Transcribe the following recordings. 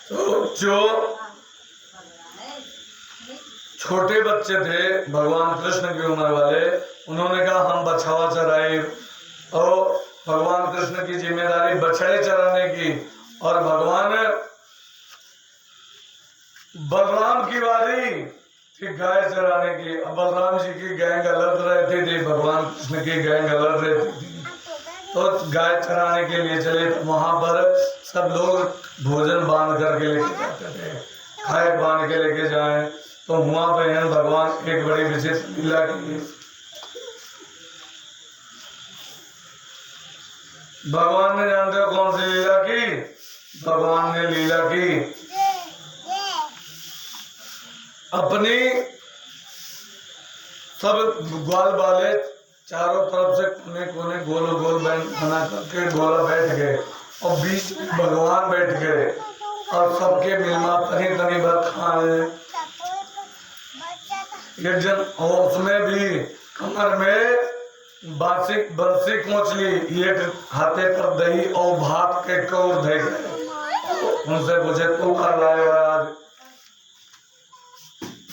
तो जो छोटे बच्चे थे भगवान कृष्ण की उम्र वाले, उन्होंने कहा हम बछवा चराए, और भगवान कृष्ण की जिम्मेदारी बछड़े चराने की, और भगवान बलराम की बारी थी गाय चराने की। अब बलराम जी की गैंग अलग रहती थी, भगवान कृष्ण की गैंग अलग रहती थी। तो गाय चराने के लिए चले तो वहां पर सब लोग भोजन बांध करके लेके जाते थे, खाए बांध के लेके जाए। तो वहां पर भगवान एक बड़ी विशेष लीला की। भगवान ने जानते हो कौन सी लीला की? भगवान ने लीला की अपनी सब ग्वाल वाले चारों तरफ से कोने कोने गोल गोल बना करके गोला बैठ गए, और बीच में भगवान बैठ गए, और सबके मिलना तनी तनी भर खाए। एक जन और उसमें भी कमर में बंसी कोच ली, एक हाथे पर दही और भात के कौर दे गए। उनसे पूछे तू कर लाए आज,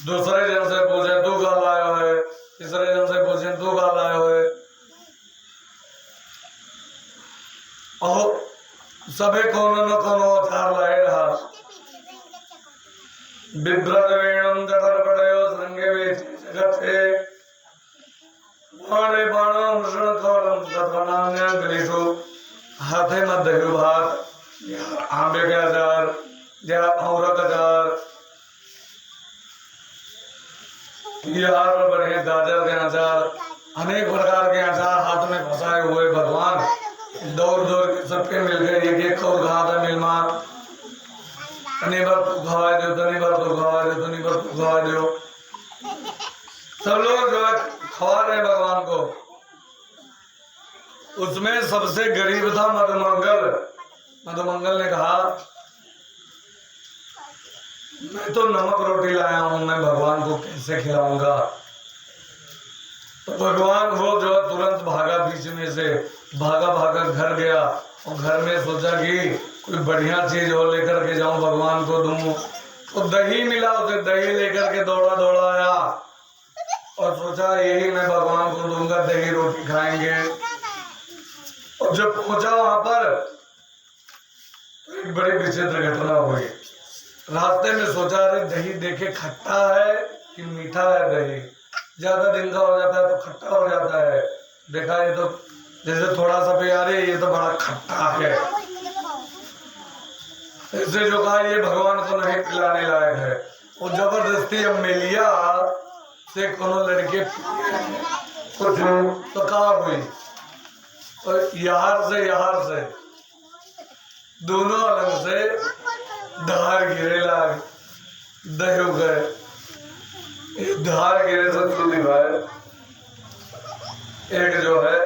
दूसरे जन से पूछे तू कर लाए है, तीसरे जन से पूछे तू कर लाए हुए, और सभी कोनो न कोनो अचार लाए रहा। बिभ्रत वेणुम जठरपटयो श्रृंगे वेचे जगत्ते बाणे बाणम ऋषणकौरम तत्वनान्यग्रेषु। हाथे में दही भात, या आंबे के अचार, या औरक अचार, यार बड़े गाजर के अचार, अनेक प्रकार के अचार हाथ में फंसाए हुए भगवान दौड़ दौड़ के सबके मिल गए। एक एक और कहा था मिलमा, तनी भर तू खवा दो, तनी भर तू खवा दो, तनी भर तू खवा दो। सब लोग जो है खवा रहे भगवान को। उसमें सबसे गरीब था मधुमंगल। मधुमंगल ने कहा मैं तो नमक रोटी लाया हूं, मैं भगवान को कैसे खिलाऊंगा। तो भगवान वो जो तुरंत भागा, बीच में से भागा भागा घर गया, और घर में सोचा कि कोई बढ़िया चीज हो लेकर के जाऊं भगवान को दूं। तो दही मिला, उसे दही लेकर के दौड़ा दौड़ा आया, और सोचा यही मैं भगवान को दूंगा, दही रोटी खाएंगे। और जब पहुंचा वहां पर तो एक बड़ी विचित्र घटना हुई। रास्ते में सोचा अरे दही देखे खट्टा है कि मीठा है दही, ज्यादा दिन का हो जाता है तो खट्टा हो जाता है। देखा ये तो जैसे थोड़ा सा प्यारे, ये तो बड़ा खट्टा है। ऐसे जो कहा ये भगवान को नहीं पिलाने लायक है। वो जबरदस्ती अब मेलिया से कोनो लड़के कुछ तो कहा हुई, और यहार से दोनों अलग से धार गिरे लाग दही गए। धार गिरे से सुनी भाई, एक जो है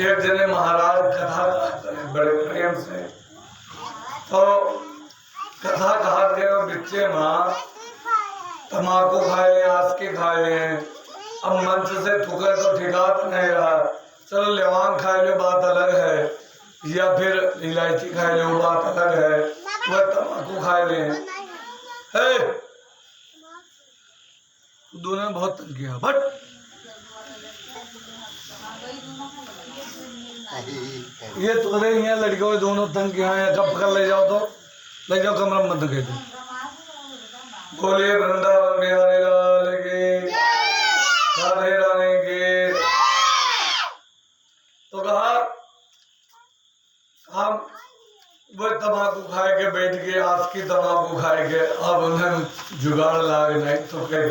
एक जने महाराज कथा कहते हैं बड़े प्रेम से। तो कथा कहा के बच्चे माँ तम्बाकू खाए ले, आस्के खाए ले, अब मंच से थुके तो ठिकात नहीं रहा। चलो लेवांग खाए ले बात अलग है, या फिर इलायची खाए ले वो बात अलग है, वह तम्बाकू खाए ले। दोनों ने बहुत तंग किया, बट ये तुम्हारे यहाँ लड़कियों में दोनों तंग किया है। कब पकड़ ले जाओ तो ले जाओ, कमरा मत कह दो। बोलिए वृंदावन बिहारी लाल की, राधे रानी की। तो कहा हम वो तम्बाकू खाए के बैठ गए, आज की तम्बाकू खाए के। अब उन्हें जुगाड़ लाग नहीं, थुके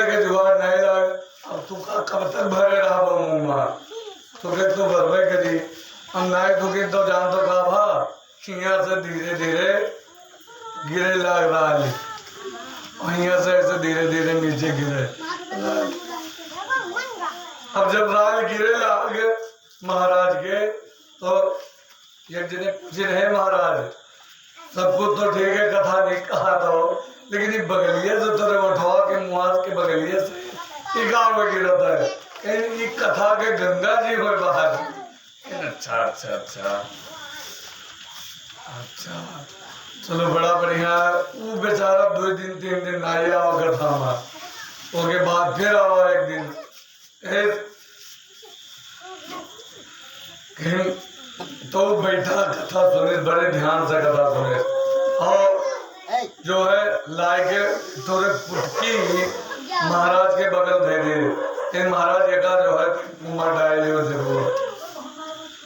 के जुगाड़ नहीं लाग। अब तुका कब तक भरे रहा वो मुँह, थुके तो भरवे करी। हम नहीं थुके तो जान तो कहा भा यहाँ से धीरे धीरे गिरे लाग रहा है, और यहाँ से ऐसे धीरे धीरे नीचे गिरे। अब जब राग गिरे लाग महाराज के, तो एक जने पूछे रहे महाराज सब कुछ तो ठीक है, कथा नहीं कहा तो, लेकिन ये बगलिया से तेरे उठवा के मुआज के बगलिया से ये गाँव में गिरता है, ये कथा के गंगा जी हुए बाहर। अच्छा अच्छा अच्छा, अच्छा चलो बड़ा बढ़िया। वो बेचारा 2 दिन 3 दिन ना ही आओ कथा में, उसके बाद फिर आओ एक दिन। कहीं तो बैठा कथा सुने, बड़े ध्यान से कथा सुने, और जो है लाए के थोड़े पुटकी महाराज के बगल दे दे। महाराज एक जो है उमर डाले हो जरूर,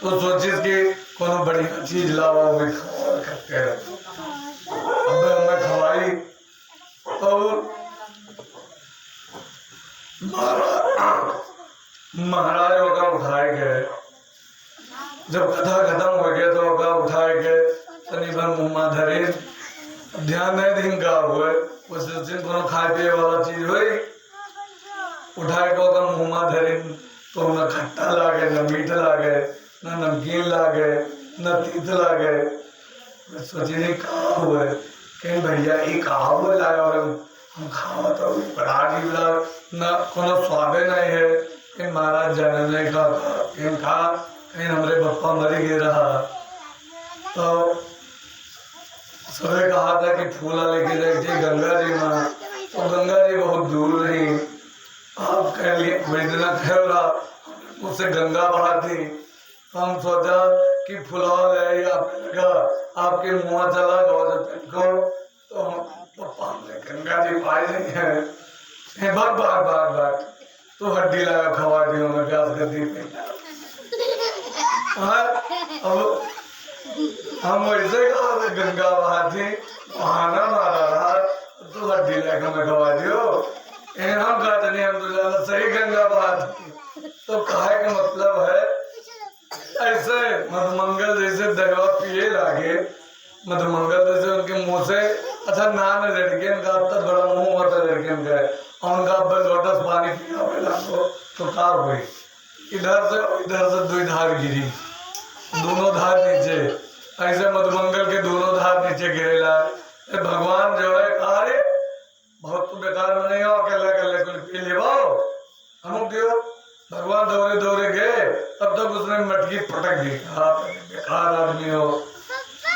तो सोचिस कि कोनो बढ़िया चीज लाओ मैं खाते रहे। अब मैं खवाई तो महाराज होगा उठाए गए। जब कथा खत्म हो गया तो होगा उठाए गए, तनी भर मुँह धरे, ध्यान नहीं दिन का हुए उस दिन कोनो खाए पिए वाला चीज हुई, उठाए को होगा मुँह धरे, तो न खट्टा लागे न मीठ लागे न नमकीन लागे न तीत लागे। सोची नहीं कहा हुए, कहीं भैया ये कहा हुआ लाए और हम खावा तो बड़ा अजीब लगा, न कोनो स्वादे नहीं है। कहीं महाराज जाने नहीं का कहीं कहा, कहीं हमारे बप्पा मरी गए रहा। तो सबे कहा था कि फूला लेके जाए गंगा जी में, तो गंगा जी बहुत दूर रही। आप कह लिए वेदना कह रहा उससे गंगा बहा थी, हम सोचा कि फुलाव है या लगा आपके मुँह चला गो तो पप्पा ने गंगा जी पाए नहीं है। बार बार बार बार तो हड्डी लगा खवा दी हमें प्यास कर दी। अब हम वैसे कहा गंगा बहा थी, बहाना मारा रहा तो हड्डी लगा हमें खवा दियो। हम कहते नहीं, हम तो ज्यादा सही गंगा बहा थी। तो कहे का मतलब है ऐसे मधुमंगल जैसे दवा पिए लागे, मधुमंगल जैसे उनके मुंह से अच्छा नान लड़कियन का अब तक बड़ा मुंह होता लड़कियन का, और उनका अब लोटस पानी पिया पहला तो कार हुई, इधर से 2 धार गिरी, दोनों धार नीचे, ऐसे मधुमंगल के दोनों धार नीचे गिरेला। भगवान जो है अरे बहुत तो बेकार में नहीं हो, अकेले कुछ पी ले हम दियो। भगवान दौड़े दौड़े गए, तब तक उसने मटकी पटक दी, कहा बेकार आदमी हो।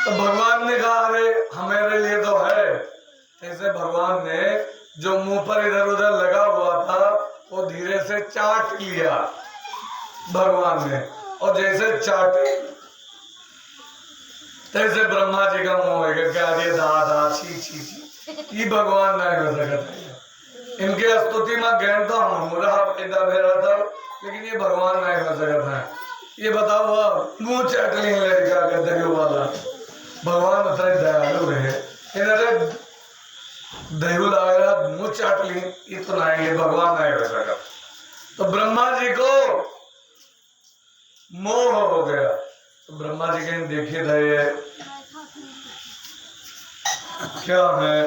तो भगवान ने कहा अरे हमारे लिए तो है। ऐसे भगवान ने जो मुंह पर इधर उधर लगा हुआ था वो धीरे से चाट लिया भगवान ने, और जैसे चाटे तैसे ब्रह्मा जी का मुंह है क्या ये दादा छी छी छी, ये भगवान नहीं हो सकता है। इनके स्तुति में ज्ञान तो हम मेरा था, लेकिन ये भगवान नहीं हो सकता है। ये बताओ मुंह चाट ली लड़का का दही वाला, भगवान उतरे दयालु रहे, इन्हें दही लाया मुंह चाट ली, इतना ये भगवान नहीं हो सका। तो ब्रह्मा जी को मोह हो गया, तो ब्रह्मा जी कहीं देखे थे क्या है,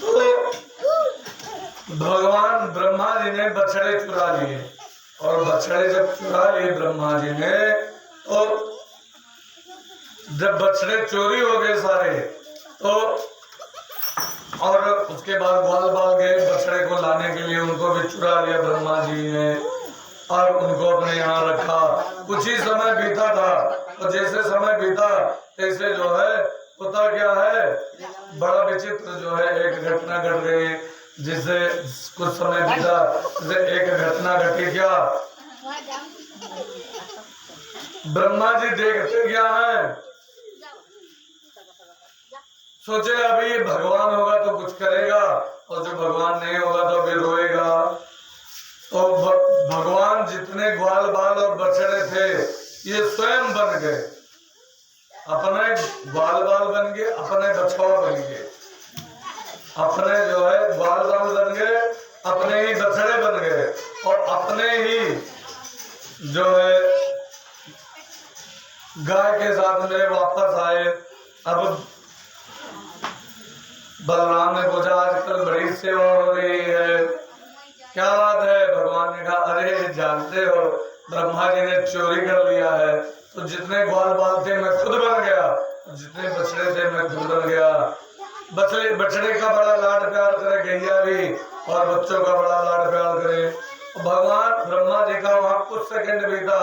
तो भगवान ब्रह्मा जी ने बछड़े चुरा लिए, और बछड़े जब चुरा लिए ब्रह्मा जी ने, तो जब बछड़े चोरी हो गए सारे, तो और उसके बाद ग्वाल बाल गए बछड़े को लाने के लिए, उनको भी चुरा लिया ब्रह्मा जी ने और उनको अपने यहाँ रखा। कुछ ही समय बीता था, तो जैसे समय बीता तैसे जो है होता क्या है, बड़ा विचित्र जो है एक घटना घट गई। जिससे कुछ समय बीता, एक घटना घटी क्या, ब्रह्मा जी देखते क्या है, सोचे अभी ये भगवान होगा तो कुछ करेगा, और जो भगवान नहीं होगा तो अभी रोएगा। तो भगवान जितने ग्वाल बाल और बछड़े थे ये स्वयं बन गए, अपने ग्वाल बाल बन गए, अपने बछड़ा बन गए, अपने जो है ग्वाल बाल बन गए, अपने ही बछड़े बन गए, और अपने ही जो है गाय के साथ में वापस आए। अब बलराम ने पूछा आजकल बड़ी सेवा हो रही है, क्या बात है? भगवान ने कहा अरे जानते हो ब्रह्मा जी ने चोरी कर लिया है, तो जितने ग्वाल बाल थे मैं खुद बन गया, जितने बछड़े थे मैं खुद बन गया। बछड़े का बड़ा लाड प्यार करे गैया भी, और बच्चों का बड़ा लाड प्यार करे। भगवान ब्रह्मा जी का वहाँ कुछ सेकंड बीता,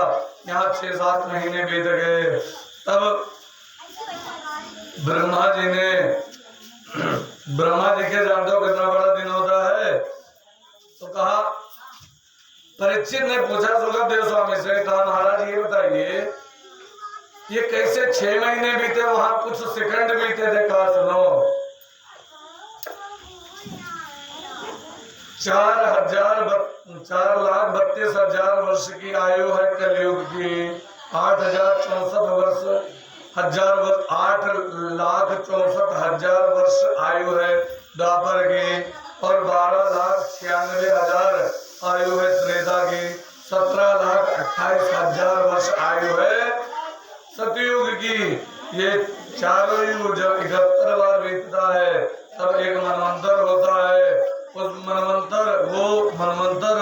यहाँ 6-7 महीने बीत गए। तब ब्रह्मा जी के जानते हो कितना बड़ा दिन होता है, तो कहा, परीक्षित ने पूछा सुखदेव स्वामी से, कहा महाराज ये बताइए ये कैसे 6 महीने बीते, वहां कुछ सेकंड बीते थे। कहा सुनो, 4,32,000 वर्ष की आयु है कलयुग की, 8,064 वर्ष, 8,64,000 वर्ष आयु है द्वापर की, और 12,96,000 आयु है त्रेता की, 17,28,000 वर्ष आयु है सतयुग की। ये चारों युग जब 71 बार बीतता है तब एक मनवंतर होता है। उस मनवंतर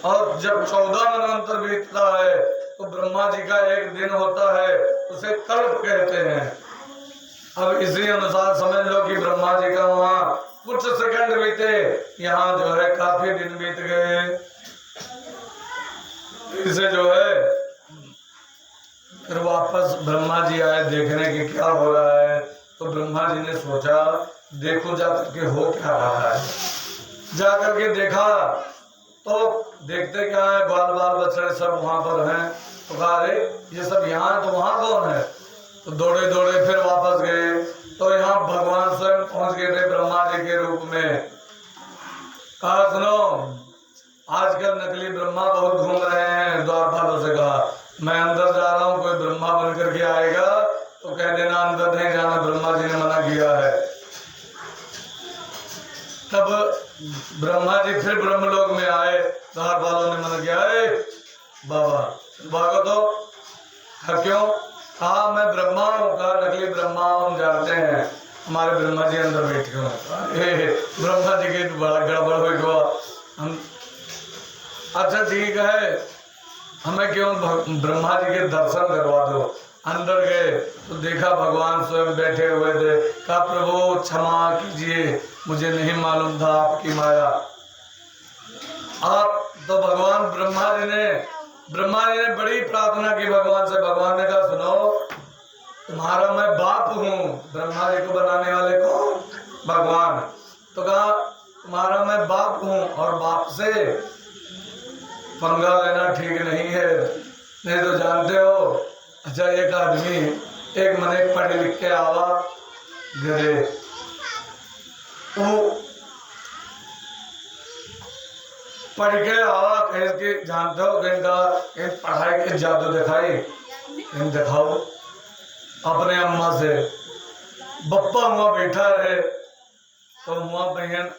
और जब 14 मनवंतर बीतता है तो ब्रह्मा जी का एक दिन होता है, उसे कल्प कहते हैं। अब इसी अनुसार समझ लो कि ब्रह्मा जी का वहाँ कुछ सेकंड बीते, यहाँ जो है काफी दिन बीत गए। इसे जो है फिर वापस ब्रह्मा जी आए देखने की क्या हो रहा है, तो ब्रह्मा जी ने सोचा देखो जाकर के हो क्या रहा है। जाकर के देखा तो देखते क्या है, बाल बाल बच्चे सब वहां पर हैं। तो कहा अरे ये सब यहाँ है तो वहां कौन है। तो दौड़े दौड़े फिर वापस गए तो यहाँ भगवान स्वयं पहुंच गए थे ब्रह्मा जी के रूप में। कहा सुनो, आजकल नकली ब्रह्मा बहुत घूम रहे हैं। द्वारपालों से कहा मैं अंदर जा रहा हूँ, कोई ब्रह्मा बन करके आएगा तो कह देना अंदर नहीं जाना, ब्रह्मा जी ने मना किया है। तब ब्रह्मा जी फिर ब्रह्मलोक में आए, द्वारपालों ने मना किया, बाबा भागो तो। क्यों? कहा मैं ब्रह्मा हूँ। कहा नकली ब्रह्मा हम जानते हैं, हमारे ब्रह्मा जी अंदर बैठे हुए। ब्रह्मा जी के बड़ा गड़बड़ हो गया। हम अच्छा ठीक है, हमें क्यों ब्रह्मा जी के दर्शन करवा दो। अंदर गए तो देखा भगवान स्वयं बैठे हुए थे। कहा प्रभु क्षमा कीजिए, मुझे नहीं मालूम था आपकी माया। आप तो भगवान ब्रह्मा जी ने बड़ी प्रार्थना की भगवान से। भगवान ने कहा सुनो, तुम्हारा मैं बाप हूँ। ब्रह्मा जी को बनाने वाले कौन? भगवान। तो कहा तुम्हारा मैं बाप हूँ और बाप से पंगा लेना ठीक नहीं है, नहीं तो जानते हो। अच्छा एक आदमी एक मने पढ़ लिख के आवा घरे, पढ़ के आवा कह के जानते हो इनका पढ़ाई के जादू दिखाई इन दिखाओ अपने अम्मा से। बप्पा हुआ बैठा रहे तो हुआ बहन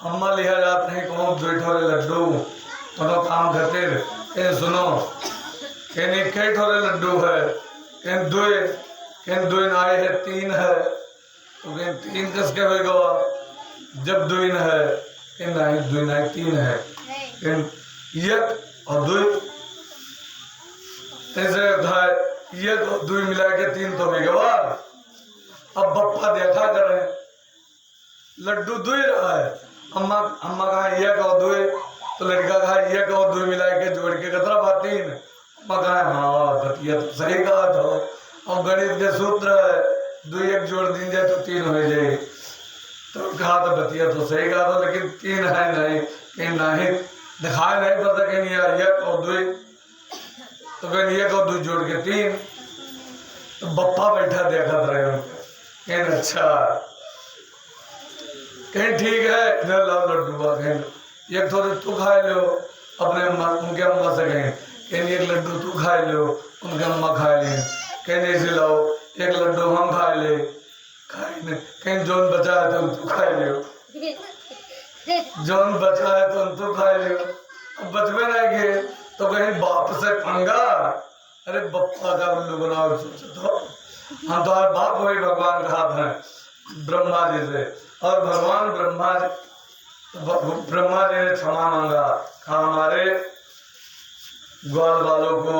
अम्मा लिया जाते हैं कौन बैठो लड्डू तो काम करते सुनो कहने कई ठोरे लड्डू है, कहन दो आए है 3 है तो कहन 3 कस के हो गवा। जब 2 है कहन नहीं 2 नहीं 3 है, कहन 1 और 2 ऐसे था 1 और 2 मिला के 3 तो हो गवा। अब बप्पा देखा करे लड्डू 2 रहा है, अम्मा कहा 1 और 2 तो लड़का कहा 1 और 2 मिला के जोड़ के कितना बात 3। मगा हाँ बतिया तो सही कहा था। और गणित के सूत्र है 2 1 जोड़ दी जाए तो 3 हो जाए। तो कहा तो बतिया तो सही कहा था, लेकिन 3 है नहीं, कहीं नहीं दिखाया नहीं पता कहीं 1 और 2 तो कहीं 1 और 2 जोड़ के 3। तो बप्पा बैठा देखा रहे कहीं अच्छा कहीं ठीक है इधर लाओ लड्डू कहीं 1 थोड़े तू खा लो अपने उनके अम्मा से कहीं 1 लड्डू तू खा लो उनके अम्मा खा ले, कहीं ऐसे लाओ 1 लड्डू हम खा ले कहीं जोन बचा है तो तू खा लो, जोन बचा है तो तू खा लो। अब बचवे नहीं गए तो कहीं बाप से पंगा। अरे बप्पा का उल्लू बनाओ सोचो तो हम तो बाप वही भगवान का हाथ है ब्रह्मा जी से। और भगवान ब्रह्मा जी ने क्षमा मांगा, कहा हमारे ग्वाल वालों को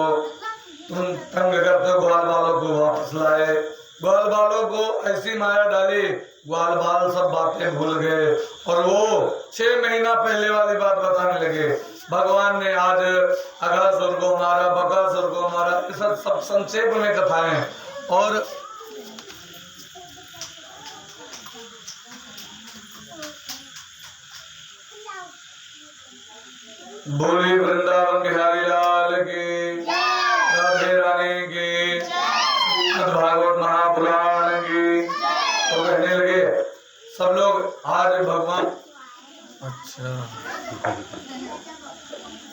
तुम तंग करते हो, ग्वाल वालों को वापस लाए। ग्वाल वालों को ऐसी माया डाली ग्वाल बाल सब बातें भूल गए और वो 6 महीना पहले वाली बात बताने लगे भगवान ने आज अघासुर को मारा, बकासुर को मारा, ये सब संक्षेप में कथाएं। और बोली वृंदावन बिहारी लाल की, राधे रानी की, भागवत महापुराण की। तो कहने लगे सब लोग आज भगवान, अच्छा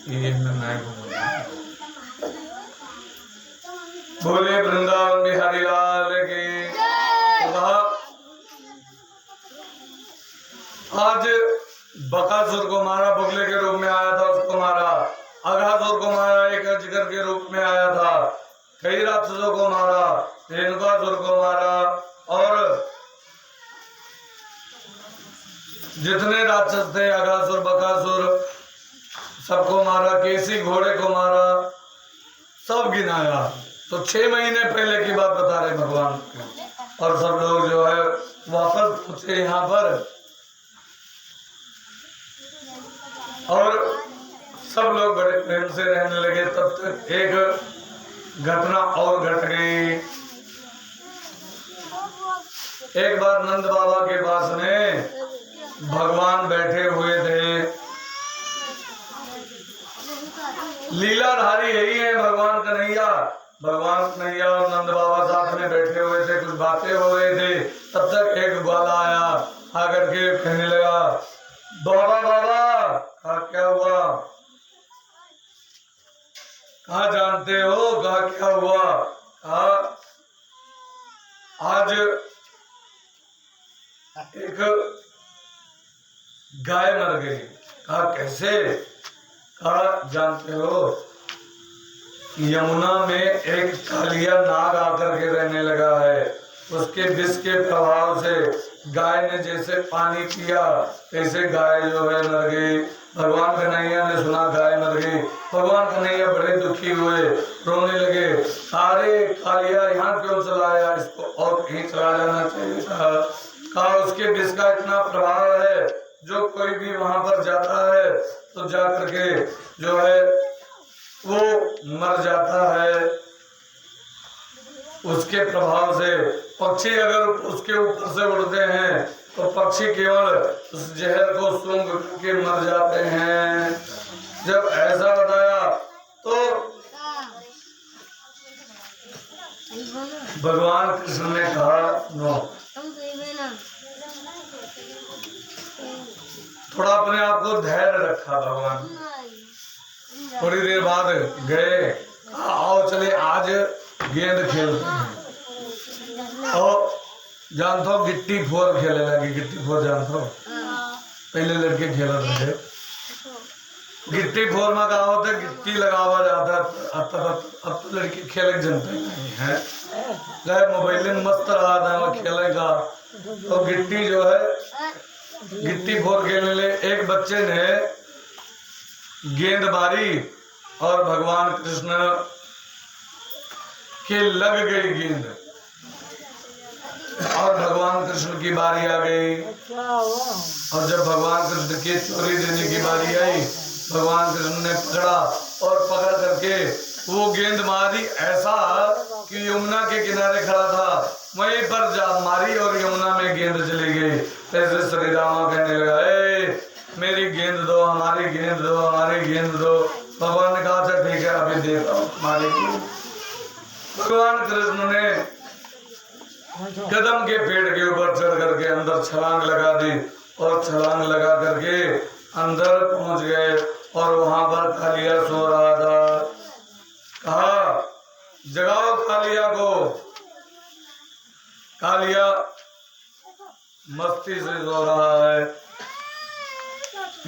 ये मैं बोले वृंदावन बिहारी लाल की। आज बकासुर को मारा, बगले के रूप में आया था, उसको मारा। अघासुर को मारा, एक अजगर के रूप में आया था। कई राक्षसों को मारा, रेणुकासुर को मारा, और जितने राक्षस थे अघासुर बकासुर सबको मारा। केसी घोड़े को मारा, सब गिनाया। तो 6 महीने पहले की बात बता रहे भगवान। और सब लोग जो है वापस पहुंचे यहाँ पर, और सब लोग बड़े प्रेम से रहने लगे। तब तक एक घटना और घट गई। एक बार नंद बाबा के पास में भगवान बैठे हुए थे। लीलाधारी यही है भगवान कन्हैया। भगवान कन्हैया और नंद बाबा साथ में बैठे हुए थे, कुछ बातें हो रही थी। तब तक एक ग्वाला आया, आकर के कहने लगा, बाबा बाबा क्या हुआ? कहा जानते हो? कहा क्या हुआ? कहा आज एक गाय मर गई। कहा कैसे? कहा जानते हो यमुना में एक कालिया नाग आकर के रहने लगा है। उसके विष के प्रभाव से गाय ने जैसे पानी पिया, ऐसे गाय जो है मर गई। भगवान कन्हैया ने सुना गाय मर गई। भगवान कन्हैया बड़े दुखी हुए, रोने लगे। अरे कालिया यहाँ क्यों चलाया? इसको और कहीं चला जाना चाहिए था। कहा उसके विष का इतना प्रभाव है, जो कोई भी वहां पर जाता है तो जा करके जो है वो मर जाता है। उसके प्रभाव से पक्षी अगर उसके ऊपर से उड़ते हैं तो पक्षी केवल उस जहर को सूंघ के मर जाते हैं। जब ऐसा बताया तो भगवान कृष्ण ने कहा नो, थोड़ा अपने आप को धैर्य रखा भगवान। थोड़ी देर बाद गए, आओ चले आज गेंद खेलते हैं। और जानते हो गिट्टी फोर खेलने लगी। गिट्टी फोर जानते हो? पहले लड़के खेला थे। गिट्टी फोर में कहा होता गिट्टी लगावा जाता। अब तो लड़के खेले जनते नहीं है। मोबाइल में मस्त रहा था वो खेलेगा। तो गिट्टी जो है गिट्टी फोर खेलने ले एक बच्चे ने गेंद मारी और भगवान कृष्ण के लग गई गेंद, और भगवान कृष्ण की बारी आ गई। और जब भगवान कृष्ण की चोरी देने की बारी आई, भगवान कृष्ण ने पकड़ा और पकड़ करके वो गेंद मारी ऐसा कि यमुना के किनारे खड़ा था वहीं पर जा मारी और यमुना में गेंद चली गई। ऐसे श्री रामा कहने लगा, मेरी गेंद दो, हमारी गेंद दो, हमारी गेंद दो। भगवान ने कहा अच्छा ठीक है अभी देता हूँ तुम्हारी गेंद। भगवान कृष्ण ने कदम के पेड़ के ऊपर चढ़ करके अंदर छलांग लगा दी और छलांग लगा करके अंदर पहुंच गए और वहां पर कालिया सो रहा था। कहा जगाओ कालिया को। कालिया मस्ती से सो रहा है।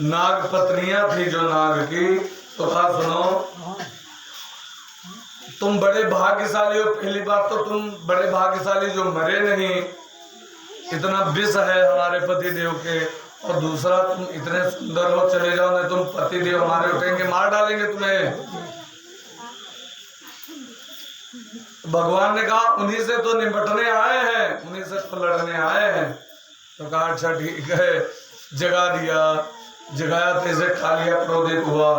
नाग पत्नियां थी जो नाग की, तो कहा सुनो तुम बड़े भाग्यशाली हो। पहली बात तो तुम बड़े भाग्यशाली जो मरे नहीं, इतना विष है हमारे पति देव के, और दूसरा तुम इतने सुंदर हो, चले जाओ नहीं तुम पति देव हमारे उठेंगे, मार डालेंगे तुम्हें। भगवान ने कहा उन्हीं से तो निपटने आए हैं, उन्हीं से तो लड़ने आए हैं। तो कहा अच्छा ठीक है। जगा दिया। जगाया तो इसे कालिया क्रोधित हुआ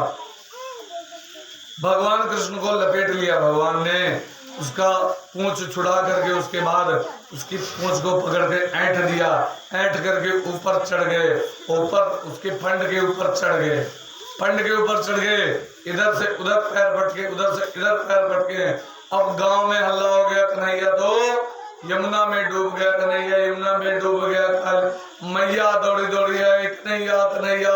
भगवान कृष्ण को लपेट लिया। भगवान ने उसका पूंछ छुड़ा करके उसके बाद उसकी पूंछ को पकड़ के ऐंठ दिया, ऐंठ करके ऊपर चढ़ गए, ऊपर उसके फंड के ऊपर चढ़ गए, फंड के ऊपर चढ़ गए, इधर से उधर पैर पटके, उधर से इधर पैर पटके। अब गांव में हल्ला हो गया, कन्हैया तो यमुना में डूब गया, कन्हैया यमुना में डूब गया। मैया दौड़ी दौड़ी आई, कन्हैया कन्हैया,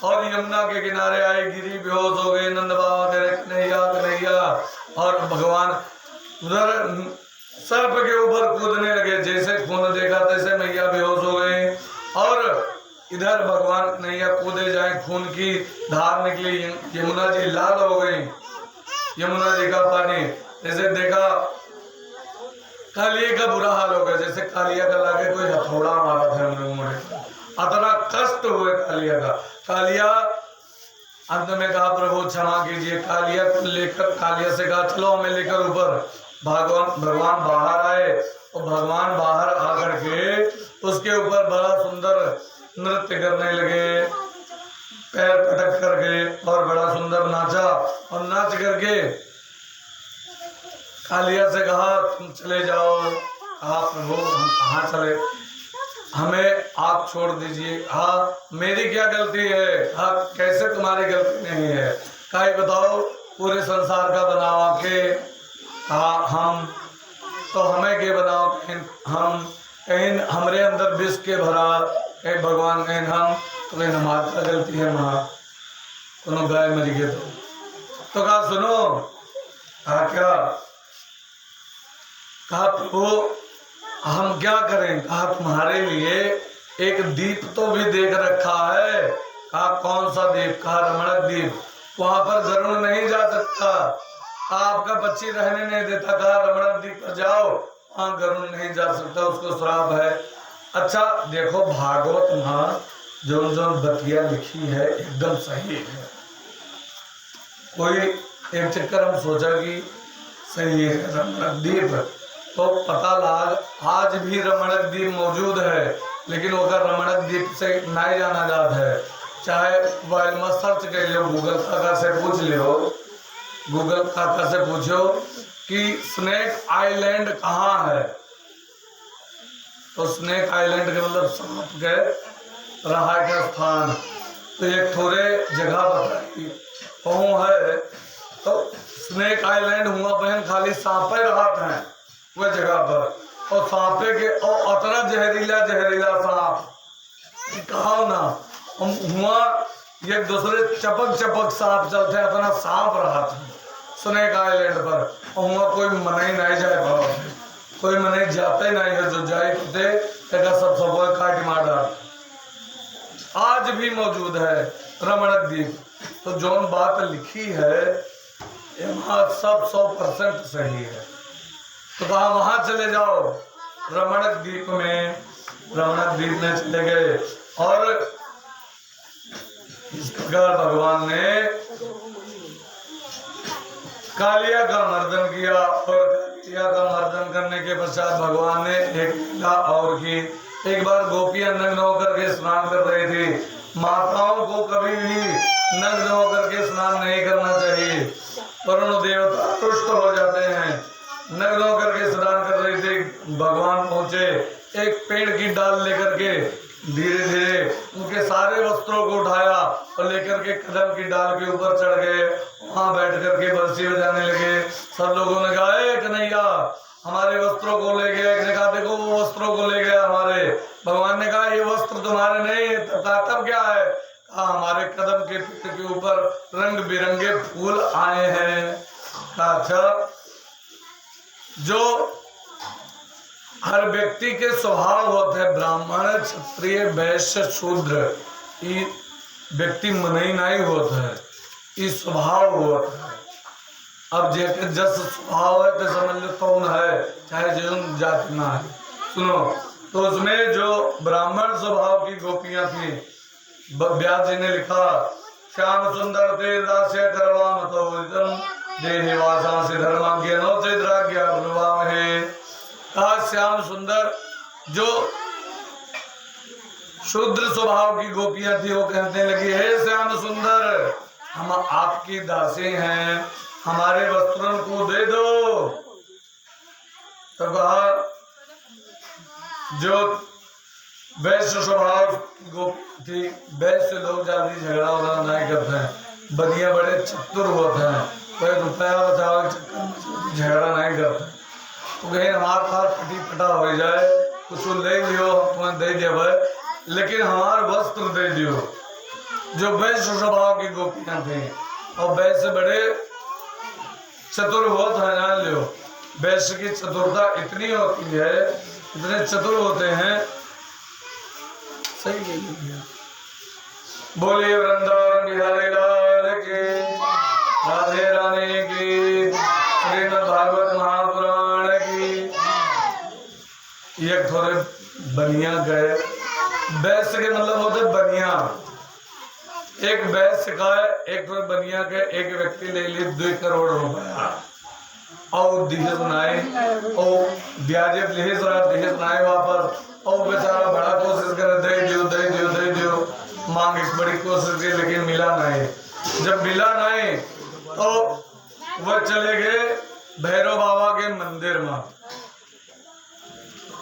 और यमुना के किनारे आई, गिरी बेहोश हो गई, नंद बाबा तेरे कन्हैया कन्हैया। और भगवान उधर सर्प के ऊपर कूदने लगे, जैसे खून देखा तैसे मैया बेहोश हो गई, और इधर भगवान कन्हैया कूदे जाए, खून की धार निकली, यमुना जी लाल हो गई, यमुना जी का पानी। जैसे देखा कालिया का बुरा हाल हो गया, जैसे कालिया का लाके कोई हथौड़ा मारा था हम लोगों ने, इतना कष्ट हुए कालिया का। कालिया अंत में कहा प्रभु क्षमा कीजिए, कालिया को लेकर, कालिया से कहा चलो हमें लेकर ऊपर। भगवान बाहर आए, और भगवान बाहर आकर के उसके ऊपर बड़ा सुंदर नृत्य करने लगे, पैर पटक करके, और बड़ा सुंदर नाचा, और नाच करके कालिया से कहा तुम चले जाओ। कहा प्रभु हम कहाँ चले, हमें आप छोड़ दीजिए। हाँ मेरी क्या गलती है, हाँ कैसे तुम्हारी गलती नहीं है, कहा बताओ पूरे संसार का बनावा के। कहा हम तो हमें के बनाओ, हम कहीं हमरे अंदर विष के भरा, कहीं भगवान कहीं हम, तो कहीं हमारा गलती है, वहाँ कोनो गाय मरी गए तो कहा सुनो। कहा क्या, कहा प्रभु हम क्या करें। कहा तुम्हारे लिए एक दीप तो भी देख रखा है। कहा कौन सा दीप। कहा रमणक दीप, वहां पर गरुड़ नहीं जा सकता, आपका बच्ची रहने नहीं देता। कहा रमणक दीप पर जाओ, वहां गरुड़ नहीं जा सकता, उसको श्राप है। अच्छा देखो भागवत में जो जो बतिया लिखी है एकदम सही है, कोई एक चक्कर हम सोचा कि सही है रमणक दीप, तो पता लाग आज भी रमणक द्वीप मौजूद है, लेकिन वो रमणक द्वीप से नहीं जाना जाता है। चाहे मोबाइल में सर्च कर लो, गूगल काका से पूछ लो, गूगल काका से पूछो कि स्नेक आइलैंड कहाँ है, तो स्नेक आइलैंड के मतलब सांप के रहा का स्थान, तो एक थोड़े जगह बताई वहाँ है। तो स्नेक आइलैंड हुआ बहन खाली सांपे रहते हैं वह जगह पर, और सांपे के और अतरा जहरीला जहरीला सांप कहा ना, हुआ एक दूसरे चपक चपक सांप चलते हैं, अपना सांप रहा था स्नेक आइलैंड पर, और हुआ कोई मनाई नहीं जाए, कोई मनाई जाते नहीं है, जो जाए सब सब काट मार डाल। आज भी मौजूद है रमणक द्वीप, तो जो बात लिखी है वहाँ सब 100% सही है। तो कहा वहां चले जाओ रमणक द्वीप में, रमणक द्वीप में चले गए, और इस प्रकार भगवान ने कालिया का मर्दन किया, और कालिया का मर्दन करने के पश्चात भगवान ने एक लीला और की। एक बार गोपियां नग्न होकर के स्नान कर रही थी। माताओं को कभी भी नग्न होकर के स्नान नहीं करना चाहिए, वरुण देवता रुष्ट हो जाते हैं। नग्न होकर के स्नान कर रही थी, भगवान पहुंचे, एक पेड़ की डाल लेकर के धीरे धीरे उनके सारे वस्त्रों को उठाया और लेकर के कदम की डाल के ऊपर चढ़ गए, वहां बैठ करके बंसी बजाने लगे। सब लोगों ने कहा ए कन्हैया हमारे वस्त्रों को ले गया, एक ने कहा देखो वो वस्त्रों को ले गया हमारे। भगवान ने कहा ये वस्त्र तुम्हारे नहीं, तब क्या है। कहा हमारे कदम के पेड़ के ऊपर रंग बिरंगे फूल आए हैं। कहा अच्छा, जो हर व्यक्ति के स्वभाव होते हैं, ब्राह्मण क्षत्रिय वैश्य शूद्र, ये व्यक्ति मनई नहीं होता है, ये स्वभाव होता है। अब जस स्वभाव है तो समझ लो कौन है, चाहे जो जाति ना है। सुनो, तो उसमें जो ब्राह्मण स्वभाव की गोपियां थी, व्यास जी ने लिखा श्याम सुंदर ते दास्य करवा मतोदितम देहि वासांसि धर्मां ज्ञानोचित राज्ञा बुलवामहे। कहा श्याम सुंदर जो शूद्र स्वभाव की गोपियां थी वो कहने लगी हे श्याम सुंदर हम आपकी दासी हैं, हमारे वस्त्रों को दे दो। तो कहा जो वैश्य स्वभाव गोपी थी, वैश्य लोग जल्दी झगड़ा वगड़ा नहीं करते हैं, बनिया बड़े चतुर होते हैं, कोई रुपया बचाव के चक्कर में झगड़ा नहीं करते। तो कहीं हमारे पास पटी पटा हो जाए, कुछ ले लियो तुम्हें दे देवे, लेकिन हमारे वस्त्र दे दियो। जो वैश्य स्वभाव की गोपियां थी और वैश्य बड़े चतुर होते हैं, जान लियो वैश्य की चतुरता इतनी होती है, इतने चतुर होते हैं। सही है। बोलिए वृंदावन बिहारी लाल की, राधे रानी की, श्रीमद् भागवत महापुराण की। ये थोड़े बनिया गए, वैश्य के मतलब होते बनिया। एक वैश्य का एक थोड़े बनिया के एक व्यक्ति ले ली 2 करोड़ रुपया और दिहे सुनाए और ब्याजे दिहे सुनाए वापस, और बेचारा बड़ा कोशिश करे दे दियो दे दियो दे दियो, मांग एक बड़ी कोशिश की लेकिन मिला नहीं। जब मिला नहीं तो वह चले गए भैरव बाबा के मंदिर में।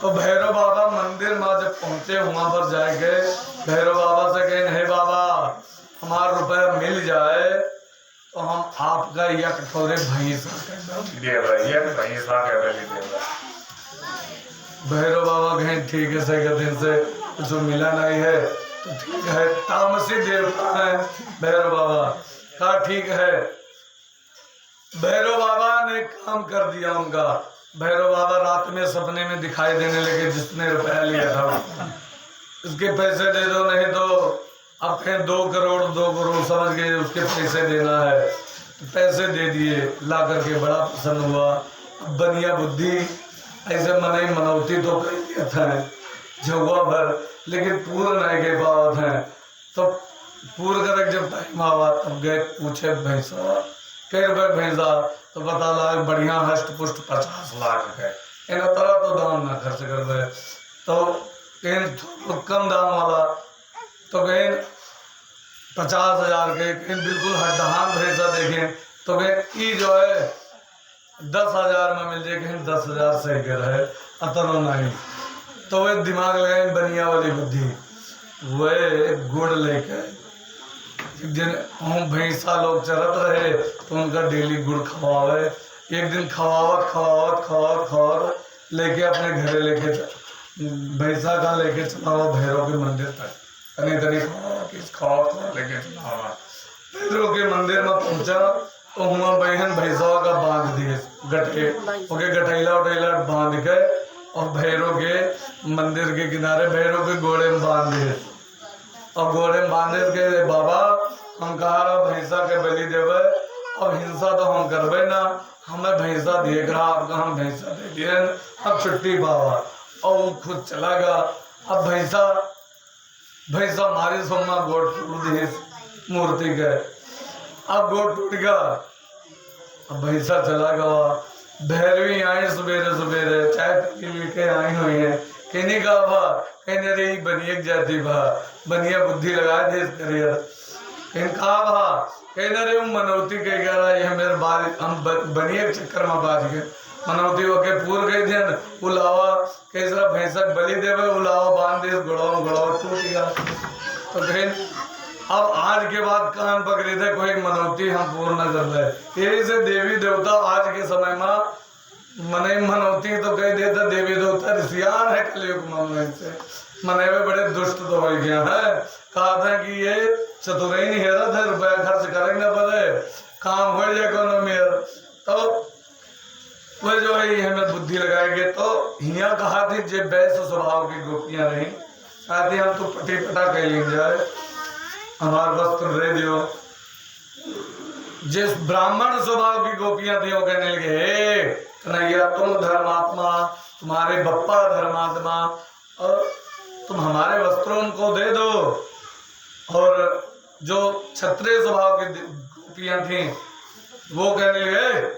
तो भैरव बाबा मंदिर में जब पहुंचे, वहां पर जाके भैरव बाबा से कहे हे बाबा हमारा रुपया मिल जाए तो हम आपका यक थोड़े भैंसा भैरव बाबा कहे ठीक है, सही दिन से कुछ मिला नहीं है तो ठीक है, तामसी देवता है भैरव बाबा का, ठीक है। भैरव बाबा ने काम कर दिया उनका। भैरव बाबा रात में सपने में दिखाई देने लगे, जिसने रुपया लिया था इसके पैसे दे दो, नहीं तो अब कहें 2 करोड़ समझ गए उसके पैसे देना है। पैसे दे दिए, ला करके बड़ा प्रसन्न हुआ। बनिया बुद्धि ऐसे मनाई मनौती तो कर दिया था जगुआ भर, लेकिन पूर्ण नहीं गए बात है। तो पूर्ण कर जब टाइम आवा तब गए पूछे भैंसा कई रुपए भैंसा, तो बता लगा बढ़िया हष्ट पुष्ट 50 लाख है, इन तरह तो दाम ना खर्च कर दे। तो कहीं कम दाम वाला तो कहीं 50,000 के, कहीं बिल्कुल हड्डाहान भैंसा देखें तो कहीं जो है 10,000 में मिल जाए, कहीं 10,000 सही के रहे अतनो नहीं। तो वे दिमाग लगाए बनिया वाली बुद्धि, वे गुड़ लेके एक दिन हम भैंसा लोग चरत रहे तो उनका डेली गुड़ खवावे। एक दिन खवावत लेके अपने घरे लेके भैंसा का लेके चला हुआ भैरव के मंदिर तक, तनी खवावत लेके चला हुआ भैरव के मंदिर में पहुंचा तो हुआ बहन भैंसा का बांध दिए गटके, ओके गटैला उटैला बांध के और भैरव के मंदिर के किनारे भैरव के घोड़े में बांध दिए। और घोड़े में बांधे के बाबा हम कहा भैंसा के बलि देवे, अब हिंसा तो हम करबे ना, हमें भैंसा देख रहा आपका, हम भैंसा दे दिए, अब छुट्टी बाबा। और वो खुद चला गया। अब भैंसा मारी सोमा गोट टूट दी मूर्ति के, अब गोट टूट गया, अब भैंसा चला गया। भैरवी आई सवेरे चाय पी लेके आई हुई है, कहने का भा कहने रे बनिया जाती भा, बनिया बुद्धि लगा दे करियर, कहने कहा भा कहने रे मनौती कह रहा है मेरे बाल हम बनिया के चक्कर में बाज गए, मनौती होके पूर गई थे उलावा कैसा भैंसक बलि देवे, उलावा बांध दे गुड़ाव टूट गया। तो कहीं अब आज के बाद कान पकड़े थे कोई मनौती हम पूर्ण कर रहे। यही से देवी देवता आज के समय में मने मनौती तो कह देता, देवी देवता ऋषियान है कलयुग में से मने में बड़े दुष्ट तो हो गया है। कहा था कि ये चतुराई नहीं हेरा था, रुपया खर्च करेंगे पड़े काम हो जाए कोनो मेयर, तो वह जो है हमें बुद्धि लगाएंगे। तो हिया कहा थी जे वैश्य स्वभाव की गोपियां रही, कहती हम तो पटी पटा कह ली जाए, हमारे वस्त्र दे दियो। जिस ब्राह्मण स्वभाव की गोपियां थी वो कहने लगे हे कन्हैया तुम धर्मात्मा, तुम्हारे बप्पा धर्मात्मा, और तुम हमारे वस्त्रों को दे दो। और जो क्षत्रिय स्वभाव की गोपियां थी वो कहने लगे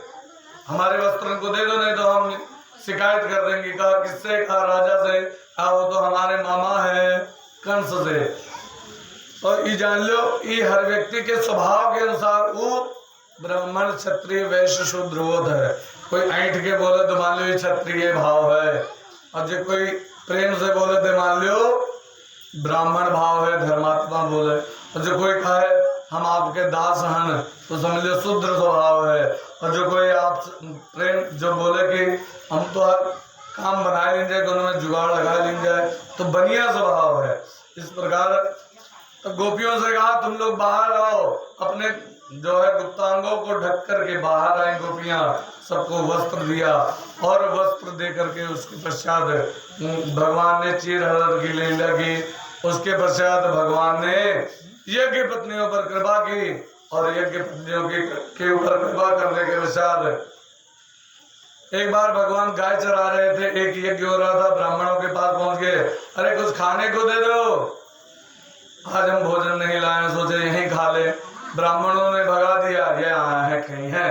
हमारे वस्त्रों को दे दो, नहीं तो हम शिकायत कर देंगे। कहा किससे? कहा राजा से। कहा वो तो हमारे मामा है कंस से। और ये जान लो ये हर व्यक्ति के स्वभाव के अनुसार वो ब्राह्मण क्षत्रिय वैश्य शूद्र होता है। कोई ऐंठ के बोले तो मान लो ये क्षत्रिय भाव है, और जो कोई प्रेम से बोले तो मान लो ब्राह्मण भाव है, धर्मात्मा बोले, और जो कोई कहे हम आपके दास हैं तो समझ लो शूद्र स्वभाव है, और जो कोई आप प्रेम जो बोले कि हम तो काम बना लेंगे, उनमें जुगाड़ लगा लेंगे तो बनिया स्वभाव है। इस प्रकार तो गोपियों से कहा तुम लोग बाहर आओ, अपने जो है गुप्तांगों को ढक करके बाहर आई गोपियां, सबको वस्त्र दिया और वस्त्र दे करके उसके पश्चात भगवान ने चीर हरण की लीला की। उसके पश्चात भगवान ने यज्ञ पत्नियों पर कृपा की और यज्ञ पत्नियों के ऊपर कृपा करने के पश्चात एक बार भगवान गाय चरा रहे थे, एक यज्ञ हो रहा था, ब्राह्मणों के पास पहुंच गए, अरे कुछ खाने को दे दो, आज हम भोजन नहीं लाए, सोचे यहीं खा ले। ब्राह्मणों ने भगा दिया, ये आया है कहीं है,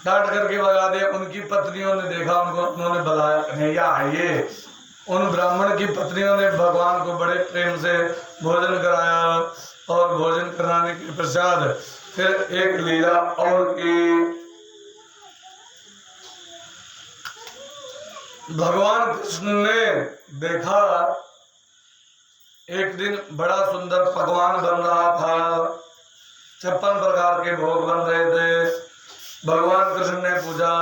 डांट करके भगा दिया। उनकी पत्नियों ने देखा उनको, उन्होंने बुलाया, कन्हैया आइए। उन ब्राह्मण की पत्नियों ने भगवान को बड़े प्रेम से भोजन कराया और भोजन कराने के पश्चात फिर एक लीला और की। भगवान कृष्ण ने देखा एक दिन बड़ा सुंदर पकवान बन रहा था, 56 प्रकार के भोग बन रहे थे। भगवान कृष्ण ने पूछा,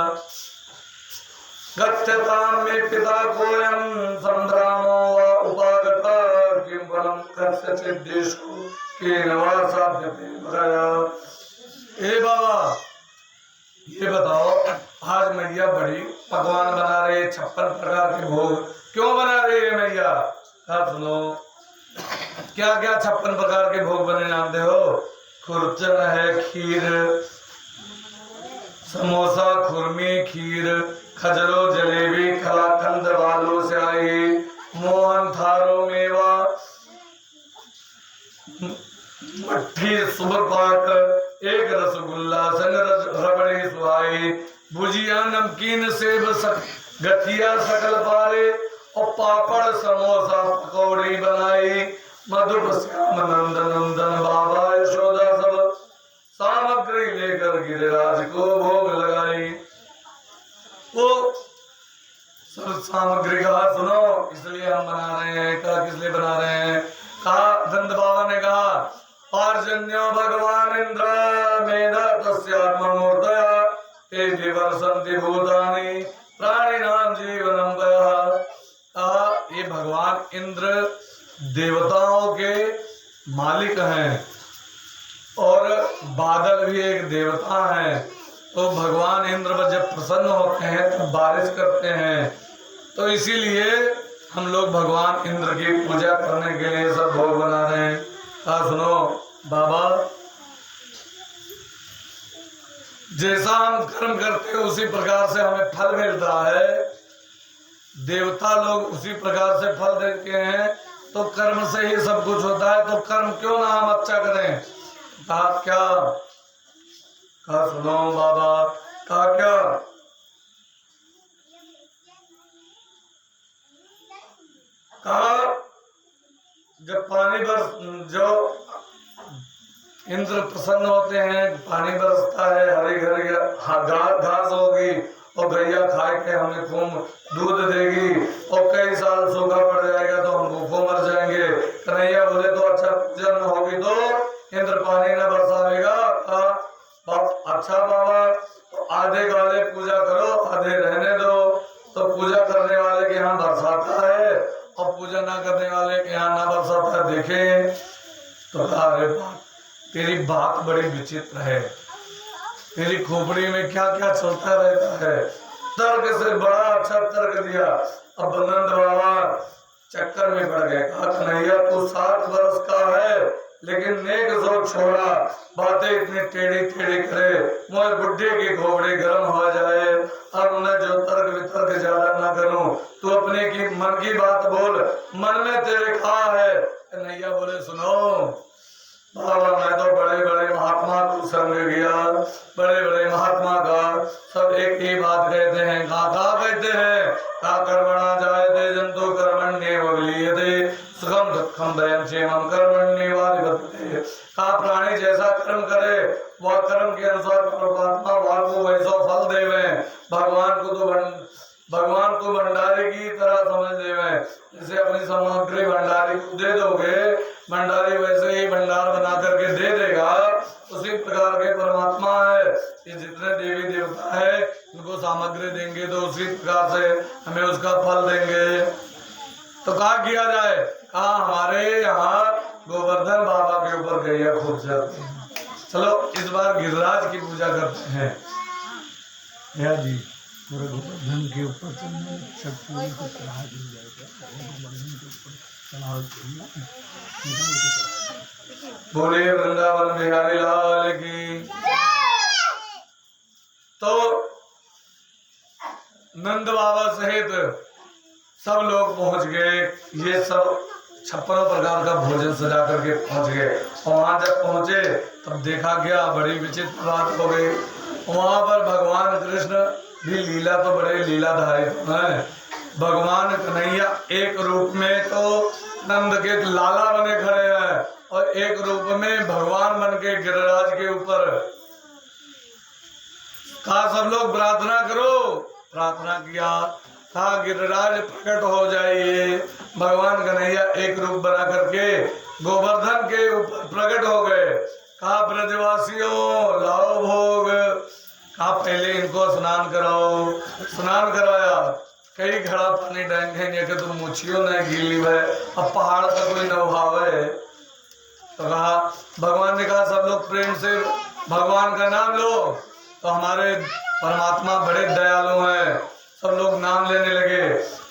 गच्छतां मे पिता कोयं संग्रामो वा उपागता किं फलं कस्यचित् देशो केन वा साध्यते मया। ए बाबा ये बताओ, आज मैया बड़ी पकवान बना रही है, 56 प्रकार के भोग क्यों बना रही है मैया? सुनो क्या क्या 56 प्रकार के भोग बने जानते हो? खुरचन है, खीर, समोसा, खुरमी, खीर, खजरो, जलेबी, कलाकंद, बालूशाही, मोहन थारो, मेवा, मट्ठी, सुबर पाक, एक रसगुल्ला, संग रबड़ी सुहाई, भुजिया, नमकीन, सेब, गठिया, सकल पारे और पापड़, समोसा, पकौड़ी बनाई। मधुर श्याम नंद नंदन बाबा यशोदा सब सामग्री लेकर गिरिराज को भोग लगाई। वो सब सामग्री कहा सुनो, इसलिए हम बना रहे हैं। कहा किस लिए बना रहे हैं? कहा दंत बाबा ने कहा, पार्जन्यो भगवान इंद्र मेधा तस्यात्ममूर्तया ते दिवर्षन्ति भूतानि प्राणिनां जीवनं वयः। ये भगवान इंद्र देवताओं के मालिक हैं और बादल भी एक देवता हैं, तो भगवान इंद्र जब प्रसन्न होते हैं तो बारिश करते हैं, तो इसीलिए हम लोग भगवान इंद्र की पूजा करने के लिए सब भोग बना रहे हैं। सुनो बाबा, जैसा हम कर्म करते हैं उसी प्रकार से हमें फल मिलता है। देवता लोग उसी प्रकार से फल देते हैं, तो कर्म से ही सब कुछ होता है, तो कर्म क्यों ना हम अच्छा करें? कहा क्या? कहा सुनो बाबा, कहा क्या? कहा जब पानी जो इंद्र प्रसन्न होते हैं, पानी बरसता है, हरी हरी घास होगी और गैया खा के हमें खूब दूध देगी, और कई साल सूखा पड़ जाएगा तो हम भूखों मर जाएंगे। कन्हैया बोले तो अच्छा पूजन होगी तो इंद्र पानी न बरसावेगा। अच्छा बाबा, तो आधे वाले पूजा करो, आधे रहने दो। तो पूजा करने वाले के यहाँ बरसाता है और पूजा ना करने वाले के यहाँ ना बरसाता है। देखे तो अरे बात, तेरी बात बड़ी विचित्र है, तेरी खोपड़ी में क्या क्या चलता रहता है। तर्क से बड़ा अच्छा तर्क दिया। अब नंद बाबा चक्कर में पड़ गए। कहा कन्हैया तू 60 वर्ष का है, लेकिन नेक सोच छोड़ा, बातें इतनी टेढ़ी टेढ़ी करे, मोर बुढ़े की खोपड़ी गर्म हो जाए, और उन्हें जो तर्क वितर्क ज्यादा ना करूं, तू अपने की मन की बात बोल, मन में तेरे कहा है। कन्हैया बोले सुनो बाबा, मैं तो बड़े बड़े महात्मा को संग गया, बड़े बड़े महात्मा का सब एक ही बात कहते हैं। कहा कहते हैं, का कर्मणा जायते जंतु कर्मण्येव क्रियते सुखम दुखम भयम क्षेमम कर्मण्येवाधिपत्यते। कहा प्राणी जैसा कर्म करे वह कर्म के अनुसार परमात्मा को वैसा फल देवे। भगवान को भंडारी की तरह समझ लेवे। जैसे अपनी सामग्री भंडारी को दे दोगे, भंडारी वैसे ही भंडार बना करके दे देगा। उसी प्रकार के परमात्मा है। ये जितने देवी देवता है उनको सामग्री देंगे तो उसी प्रकार से हमें उसका फल देंगे। तो क्या किया जाए? कहा हमारे यहाँ गोवर्धन बाबा के ऊपर गैया खूब जाती है। चलो इस बार गिरिराज की पूजा करते हैं। या जी पूरे गोवर्धन के ऊपर शक्ति को चढ़ा दिया जाएगा। गोवर्धन के ऊपर चढ़ाओ बोले वृंदावन बिहारी लाल की। तो नंद बाबा सहित सब लोग पहुंच गए। ये सब 56 प्रकार का भोजन सजा करके पहुंच गए। और वहां जब पहुंचे तब देखा गया बड़ी विचित्र बात हो गई। वहां पर भगवान कृष्ण भी लीला तो बड़े लीलाधारी हैं। भगवान कन्हैया एक रूप में तो नंद के लाला बने खड़े हैं और एक रूप में भगवान बन के गिरिराज के ऊपर। कहा सब लोग प्रार्थना करो। प्रार्थना किया। कहा गिरिराज प्रकट हो जाइए। भगवान कन्हैया एक रूप बना करके गोवर्धन के ऊपर प्रकट हो गए। कहा ब्रजवासियों लाओ भोग। कहा पहले इनको स्नान कराओ। स्नान कराया। कई घड़ा पानी डालेंगे कि तुम मुछियों ने गीली है, अब पहाड़ का कोई नौभाव है। तो कहा भगवान ने कहा सब लोग प्रेम से भगवान का नाम लो। तो हमारे परमात्मा बड़े दयालु हैं। सब लोग नाम लेने लगे।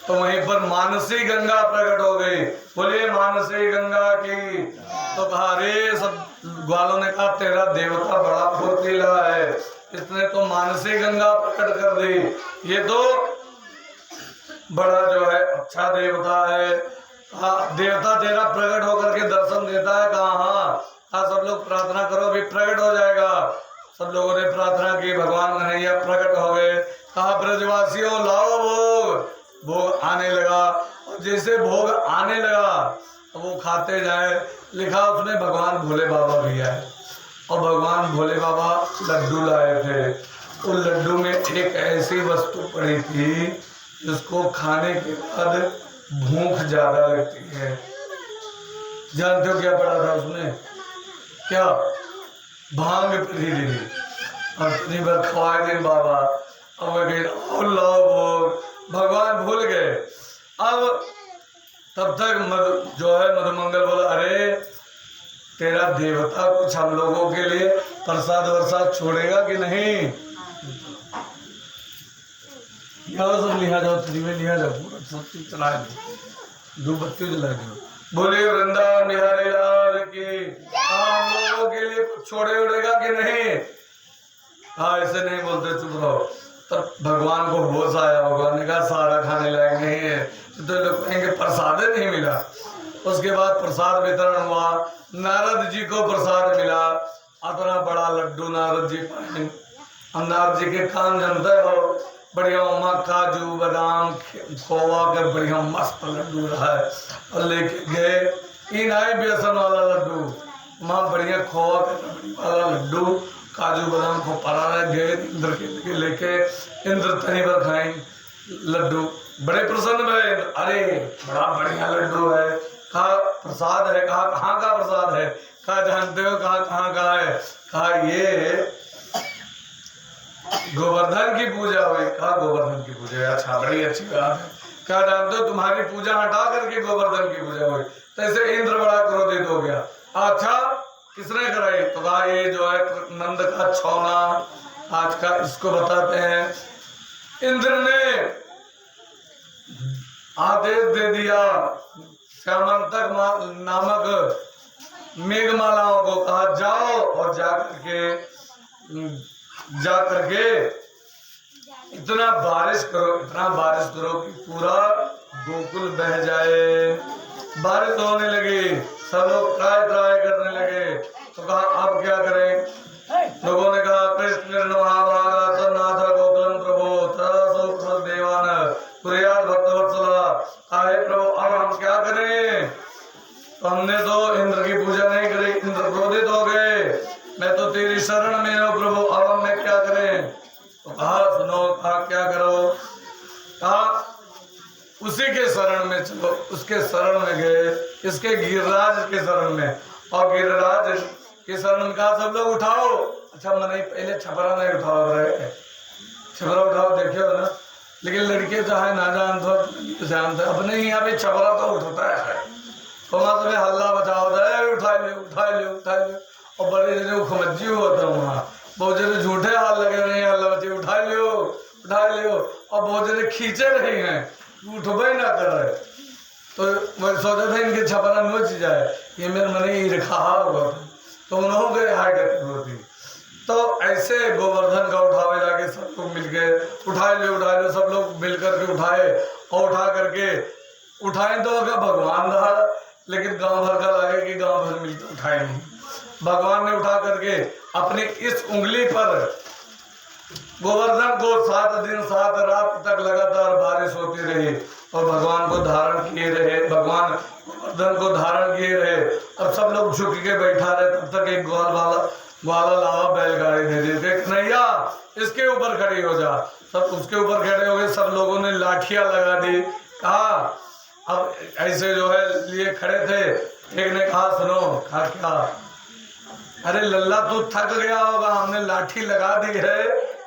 तो वहीं पर मानसी गंगा प्रकट हो गई। बोलिए मानसी गंगा की। तो कहा रे सब ग्वालों ने कहा तेरा देवता बड़ा फुर्तीला है, इसने तो मानसी गंगा प्रकट कर दी। ये तो बड़ा जो है अच्छा देवता है। देवता तेरा प्रकट होकर के दर्शन देता है। कहा हाँ। सब लोग प्रार्थना करो अभी प्रकट हो जाएगा। सब लोगों ने प्रार्थना की। भगवान कन्हैया प्रकट हो गए। कहा ब्रजवासियों लाओ भोग। भोग आने लगा और जैसे भोग आने लगा तो वो खाते जाए। लिखा उसने भगवान भोले बाबा भी आए और भगवान भोले बाबा लड्डू लाए थे। उन लड्डू में एक ऐसी वस्तु पड़ी थी जिसको खाने के बाद भूख ज्यादा लगती है। जानते हो क्या पड़ा था उसमें? क्या? भांग पड़ी थी। और इतनी बार खवाए दिन बाबा। अब भगवान भूल गए। अब तब तक जो है मधुमंगल बोला अरे तेरा देवता कुछ हम लोगों के लिए प्रसाद वरसाद छोड़ेगा कि नहीं? सब लिया जाओ, में लिया जाओ, पूरा सब चीज चला दो, दो बत्ती जला दो। बोले वृंदावन बिहारी लाल की। हम लोगों के लिए कुछ छोड़े उड़ेगा कि नहीं? हाँ ऐसे नहीं बोलते, चुप रहो। तब भगवान को होश आया। भगवान ने कहा सारा खाने लायक नहीं है। तो लोग कहेंगे प्रसाद नहीं मिला। उसके बाद प्रसाद वितरण हुआ। नारद जी को प्रसाद मिला। इतना बड़ा लड्डू नारद जी पाए। हम नारद जी के काम जानते हो, बढ़िया उमा काजू बादाम खोवा के बढ़िया मस्त लड्डू रहा है और लेके गए। इन आए बेसन वाला लड्डू, माँ बढ़िया खोवा का वाला लड्डू काजू बादाम को परा गए इंद्र के लेके। इंद्र तनी पर खाए लड्डू, बड़े प्रसन्न हुए। अरे बड़ा बढ़िया लड्डू है। कहा प्रसाद है। कहा कहाँ का प्रसाद है? कहा जानते हो? कहा कहाँ का है? कहा ये गोवर्धन की पूजा हुई। कहा गोवर्धन की पूजा? अच्छा बड़ी अच्छी बात है। क्या जानते हो तुम्हारी पूजा हटा करके गोवर्धन की पूजा हुई। तो ऐसे इंद्र बड़ा क्रोधित हो गया। अच्छा किसने कराई? तो कहा ये जो है नंद का छौना आज का इसको बताते हैं। इंद्र ने आदेश दे दिया श्यामंतक नामक मेघमालाओं को। कहा जाओ और जा करके इतना बारिश करो कि पूरा गोकुल बह जाए। बारिश होने लगी। सब लोग त्राय करने लगे। तो कहा अब क्या करें? लोगों ने कहा कृष्ण महाभागा नाथ गोकुलम प्रभु देवान भक्तवत्सला। प्रभु अब हम क्या करें? आप क्या करो, कहा उसी के शरण में चलो। उसके शरण में गए, इसके गिरिराज के शरण में, और गिरिराज के शरण में कहा सब लोग उठाओ। अच्छा मैंने पहले छपरा नहीं उठाओ रहे, छपरा उठाओ देखे हो ना, लेकिन लड़के चाहे ना जानते अपने ही यहाँ पे छपरा तो उठता है, तो वहां से हल्ला बचाओ दे, उठा ले उठा ले उठा ले, और बड़े जने खुमज्जी हुआ था वहाँ, बहुत जने झूठे हाथ लगे रहे हैं, हल्ला बच्चे उठा लियो उठा लियो, और बहुत जने खींचे रहे हैं, उठबे ना कर रहे। तो मैं सोचा था इनके छपरा नोच जाए, ये मेरे मन ही रखा हुआ था, तो उन्होंने के रिहाई करती होती। तो ऐसे गोवर्धन का उठावे जाके सब लोग मिलके उठा ले सब लोग मिल करके उठाए, और उठा करके उठाए तो अगर भगवान रहा, लेकिन गांव भर का लगे कि गांव भर मिलकर उठाए नहीं। भगवान ने उठा करके अपनी इस उंगली पर गोवर्धन को 7 दिन 7 रात तक लगातार बारिश होती रही, और भगवान को धारण किए रहे, भगवान गोवर्धन को धारण किए रहे। अब सब लोग झुक के बैठा रहे, तब तक एक ग्वाला लावा बैलगाड़ी दे दी, कन्हैया इसके ऊपर खड़ी हो जा। सब उसके ऊपर खड़े हो गए, सब लोगों ने लाठियां लगा दी। कहा अब ऐसे जो है लिए खड़े थे, एक ने कहा सुनो, कहा क्या, अरे लल्ला तू थक गया होगा, हमने लाठी लगा दी है,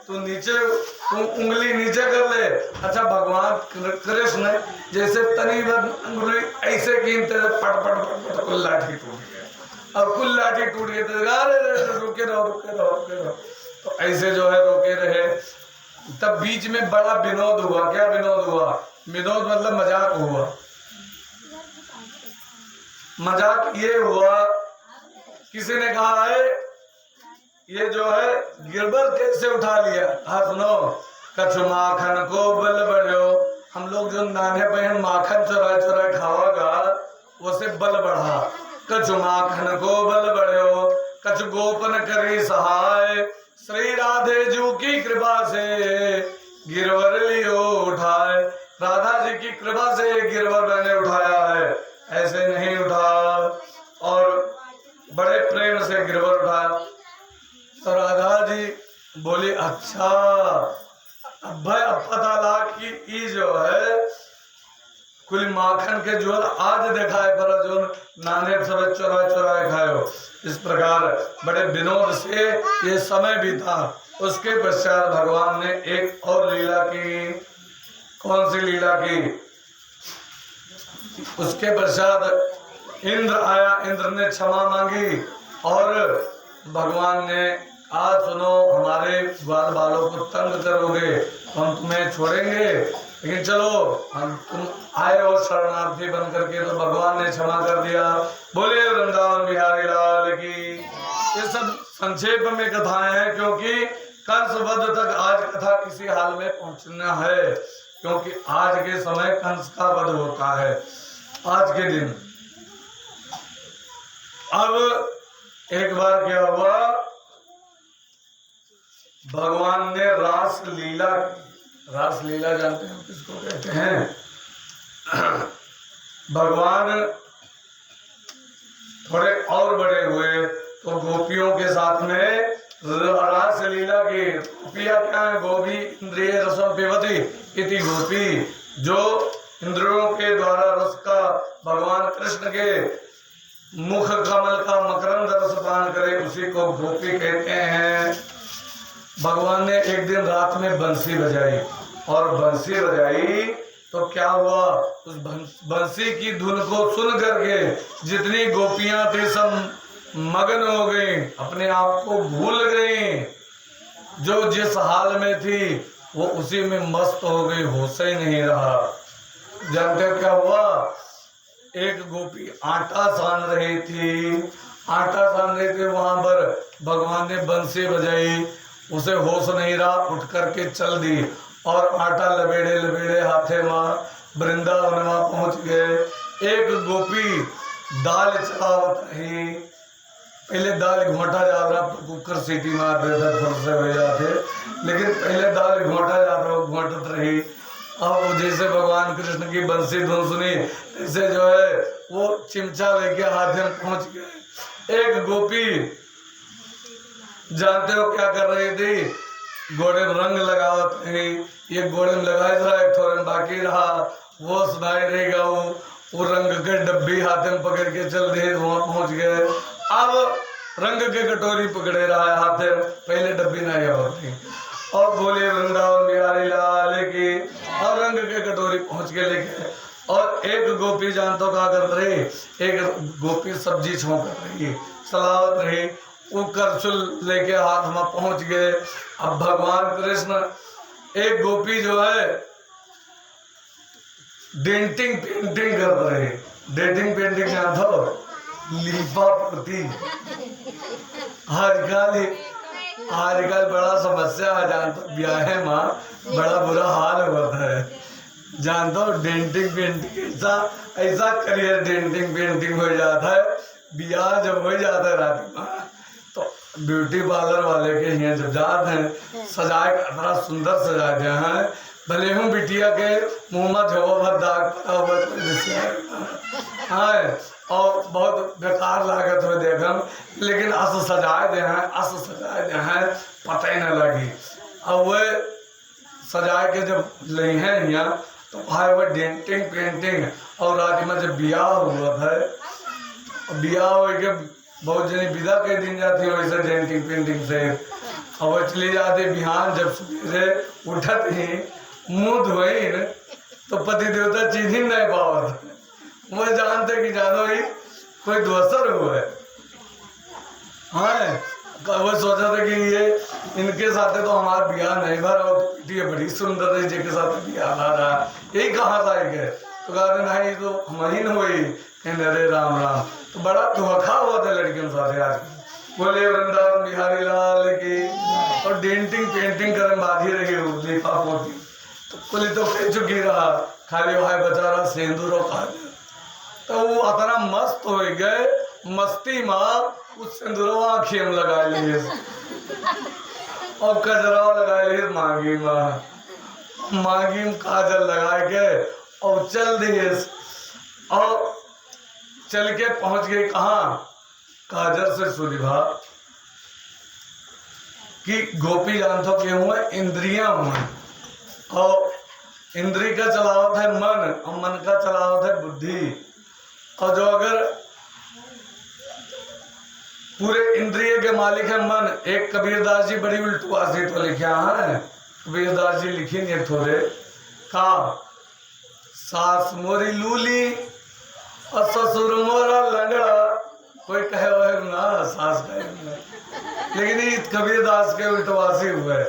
तू उंगली नीचे कर ले। अच्छा भगवान कृष्ण जैसे तनी उंगली ऐसे कीनते पट पट पट पट कुल लाठी टूट गया, अब कुल लाठी टूट गई, तो अरे रुके रहो रुके रहो रुके रहो, तो ऐसे जो है रोके रहे। तब बीच में बड़ा विनोद हुआ। क्या विनोद हुआ? विनोद मतलब मजाक हुआ। मजाक ये हुआ, किसी ने कहा है ये जो है गिरबर कैसे उठा लिया। हाँ सुनो, कछु माखन को बल बढ़ो, हम लोग जो नाने बहन माखन चुरा चुरा खावागा उसे बल बढ़ा। कछु माखन को बल बढ़ो, कछु गोपन करी सहाय, श्री राधे जू की कृपा से गिरवर लियो उठाए। राधा जी की कृपा से गिरवर मैंने उठाया है, ऐसे नहीं उठा, और बड़े प्रेम से गिरवर उठाया। तो राधा जी बोली अच्छा अब भाई अब पता लगा कि ये जो है कुल माखन के जोर आज देखा है, पर जो नाने सब चुरा चुराए खाए। इस प्रकार बड़े विनोद से ये समय बीता। उसके पश्चात भगवान ने एक और लीला की। कौन सी लीला की? उसके पश्चात इंद्र आया, इंद्र ने क्षमा मांगी, और भगवान ने आज सुनो हमारे ग्वाल बालों को तंग करोगे हम तुम्हें छोड़ेंगे, लेकिन चलो हम तुम आए और शरणार्थी बन करके, तो भगवान ने क्षमा कर दिया। बोले वृंदावन बिहारी लाल की। ये सब संक्षेप में कथाएं हैं, क्योंकि कंस वध तक आज कथा किसी हाल में पहुंचना है, क्योंकि आज के समय कंस का वध होता है आज के दिन। अब एक बार क्या हुआ, भगवान ने रास लीला, रास लीला जानते हैं किसको कहते हैं? भगवान थोड़े और बड़े हुए तो गोपियों के साथ में रास लीला की। गोपियां क्या है? गोपी इंद्रिय रसम पिबती इति गोपी, जो इंद्रियों के द्वारा रस का भगवान कृष्ण के मुख कमल का मकरंद रस पान करे, उसी को गोपी कहते हैं। भगवान ने एक दिन रात में बंसी बजाई, और बंसी बजाई तो क्या हुआ, उस बंसी की धुन को सुन करके जितनी गोपियां थे सब मगन हो गई, अपने आप को भूल गई। जो जिस हाल में थी वो उसी में मस्त हो गई, होश ही नहीं रहा। जानते हो क्या हुआ? एक गोपी आटा सान रही थी, आटा सान रही थी, वहां पर भगवान ने बंसी बजाई, उसे होश नहीं रहा, उठ करके चल दी, और आटा लबेड़े लबेड़े हाथे वहां वृंदावन वहां पहुंच गए। एक गोपी दाल चलावत रही, पहले दाल घोटा जा रहा, तो कुकर सीटी मार देता फट से हो जाते, लेकिन पहले दाल घोटा जा रहा, घोटत रही। अब जैसे भगवान कृष्ण की बंसी धुन सुनी, ऐसे जो है वो चिमचा लेके हाथ में पहुंच गए। एक गोपी जानते हो क्या कर रही थी? घोड़े में रंग लगावत रही, एक घोड़े में लगाए रहा, एक थोड़े में बाकी रहा, वो सुनाई रहेगा वो रंग के डब्बी हाथ में पकड़ के चल दे, वहां पहुंच गए। अब रंग के कटोरी पकड़े रहा है हाथ में, पहले डब्बी नहीं होती, और बोले वृंदावन बिहारी लाल की, और रंग के कटोरी पहुंच के लेके, और एक गोपी जानतो क्या कर रही, एक गोपी सब्जी छोंक रही, सलावत रही, वो करछुल लेके हाथ में पहुंच गए। अब भगवान कृष्ण, एक गोपी जो है डेंटिंग पेंटिंग कर रहे, डेंटिंग पेंटिंग जानते हो, लीपा पोती। आजकल बड़ा समस्या है जानते, ब्याह में बड़ा बुरा हाल होता है जानते हो। डेंटिंग पेंटिंग ऐसा करियर डेंटिंग पेंटिंग हो जाता है, ब्याह जब हो जाता है रात में तो ब्यूटी पार्लर वाले के यहाँ जब जाते हैं, सजाए इतना सुंदर सजाते हैं, भले हूँ बिटिया के मुंह में झोंका भर दाग पड़ा हुआ है और बहुत बेकार लागत हो देखम, लेकिन अस सजाए दे हैं, अस सजाए दे हैं, पता ही न लगी। अब वह सजाए के जब ले हैं यहाँ तो भाई वह डेंटिंग पेंटिंग, और रात में जब ब्याह हुआ था, ब्याह हो के बहुत जनी विदा के दिन जाती है वैसे डेंटिंग पेंटिंग से, और वह चली जाती बिहान, जब सुबह उठत ही मुँह धोई तो पति देवता चीज ही नहीं पावत, वो जानते कि जानो ही कोई दोसर हुआ है। हाँ, वो सोचा था कि ये इनके साथ तो हमारा ब्याह नहीं भरा, और ये बड़ी सुंदर है जिनके साथ ब्याह भरा, यही कहाँ जाए गए, तो कहते नहीं तो हम ही न हुई, कहने अरे राम राम, तो बड़ा धोखा हुआ था लड़कियों के साथ आज। बोले वृंदावन बिहारी लाल की, और डेंटिंग पेंटिंग करने बाधी रही लीपा पोती, तो कुल तो कह चुकी रहा, खाली वह बेचारा सिंदूर और खा गया, तो वो इतना मस्त हो गए, मस्ती में उस सिंदूरवा आँखी में लगा लिए और कजरा लगा लिए मांगी में काजल लगा के और चल दिए, और चल के पहुंच गए कहाँ, काजर से सुलिभा कि गोपी जानतो के हुए इंद्रियां हुए, और इंद्री का चलावत है मन, और मन का चलावत है बुद्धि, और जो अगर पूरे इंद्रिय के मालिक है मन। एक कबीरदास जी बड़ी उल्टवासी तो लिखा है, कबीरदास जी लिखी नहीं थोड़े का, सास मोरी लूली और ससुर मोरा लंगड़ा, कोई कहे वह ना सास कहे, लेकिन ये कबीरदास के उल्टवासी हुए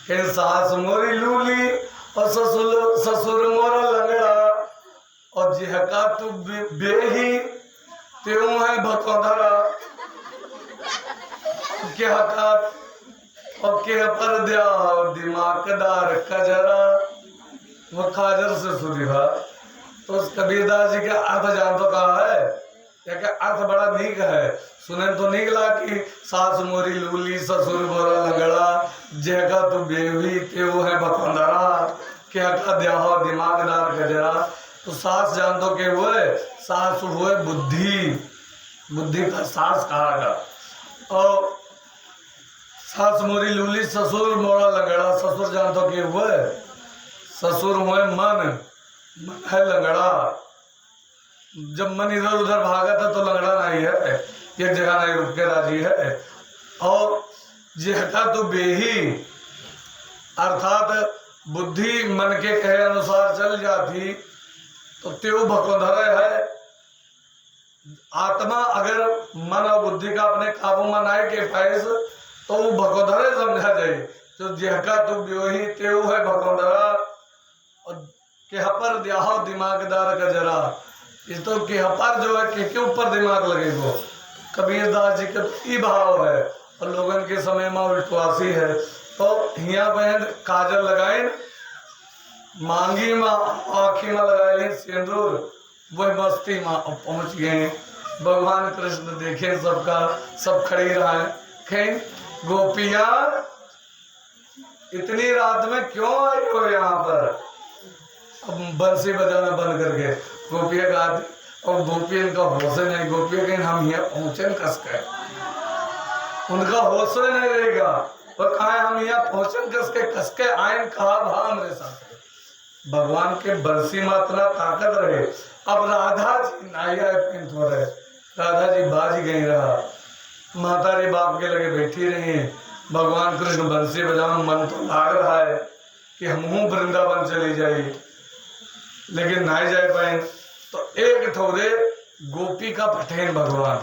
कि सास मोरी लूली और ससुर मोरा लंगड़ा, और जिहका तू बेही त्यों है भकोधरा, क्या और के पर दिया दिमागदार कजरा, वो काजर से सुनिभा। तो उस कबीरदास जी का अर्थ जानतो कहा है, क्या अर्थ बड़ा नीक है, सुने तो नीक लगा कि सास मोरी लूली ससुर मोरा लंगड़ा, जेका तू बेवी तेऊ है भकोंदरा, क्या का दिया दिमागदार कजरा। तो सास जानतो के हुए, सास हुए बुद्धि, बुद्धि का सास कहा गया, और सास मोरी लूली ससुर मोरा लंगड़ा, ससुर जानतो के हुए, ससुर हुए मन, मन है लंगड़ा, जब मन इधर उधर भागा था तो लंगड़ा नहीं है, एक जगह नहीं रुक के राजी है। और जेहका तो बेही अर्थात बुद्धि मन के कहे अनुसार चल जाती तो त्यो भकोधर है। आत्मा अगर मन और बुद्धि का अपने काबू में आए के फैस तो वो भकोधरे समझा जाए, तो जेहका तो बेही त्यो है भकोधरा, और केहपर दिया दिमागदार का जरा, इस तो केहपर जो है के ऊपर दिमाग लगेगो। कबीरदास जी का ई भाव है, और लोगन के समय में उल्टवासी है। तो हिया बहन काजल लगाए, मांगी में आँखी में लगाए सिंदूर, वह मस्ती में पहुंच गए। भगवान कृष्ण देखे सबका सब खड़ी रहा है, गोपियां इतनी रात में क्यों आई हो यहाँ पर, अब बंसी बजाना बंद करके गोपियां गाती, और गोपियन का होश नहीं, गोपियां कहीं हम यहाँ पहुंचे न कस के, उनका होश नहीं रहेगा और कहा हम यहाँ पहुंचन कसके आयन कहा भा हमरे साथ भगवान के बंसी में इतना ताकत रहे। अब राधा जी नाया हो रहे, राधा जी बाज गई रहा, माता रे बाप के लगे बैठी रही। भगवान कृष्ण बंसी बजाओ, मन तो लाग रहा है कि हम वृंदावन चली जाए, लेकिन नहीं जा पाए। तो एक ठोरे गोपी का पठेन भगवान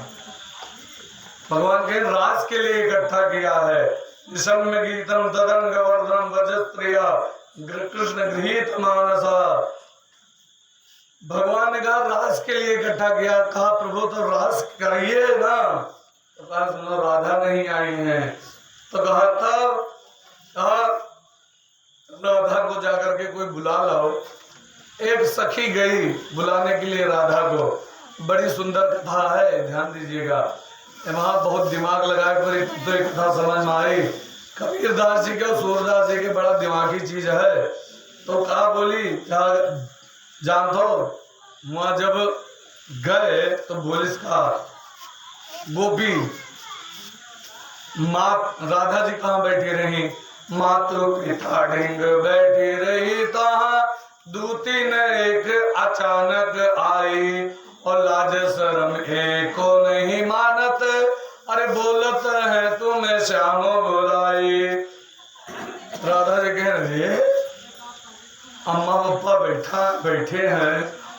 के राज के लिए इकट्ठा किया है। विषम गीतम तदन गोवर्धन वजस्त्रिया कृष्ण गृहीत मानसा। भगवान ने कहा रास के लिए इकट्ठा किया। कहा प्रभु तो रास करिए ना। तो कहा सुनो राधा नहीं आई है। तो कहा तब कहा राधा को जाकर के कोई बुला लाओ। एक सखी गई बुलाने के लिए राधा को। बड़ी सुंदर कथा है, ध्यान दीजिएगा। वहां बहुत दिमाग लगाए पूरी तो कथा समझ में आई। कबीर दास जी के और सूरदास जी के बड़ा दिमागी चीज है। तो कहा बोली क्या जान दो वहां जब गए तो बोलिस का गोपी माँ राधा जी कहाँ बैठी रही, मातृ पिता ढिंग बैठी रही तहाँ दूती न एक अचानक आई और लाज शर्म एको नहीं मानत। अरे बोलत है तुम्हें श्याम बुलाई। राधा जी कह रहे अम्मा पप्पा बैठे हैं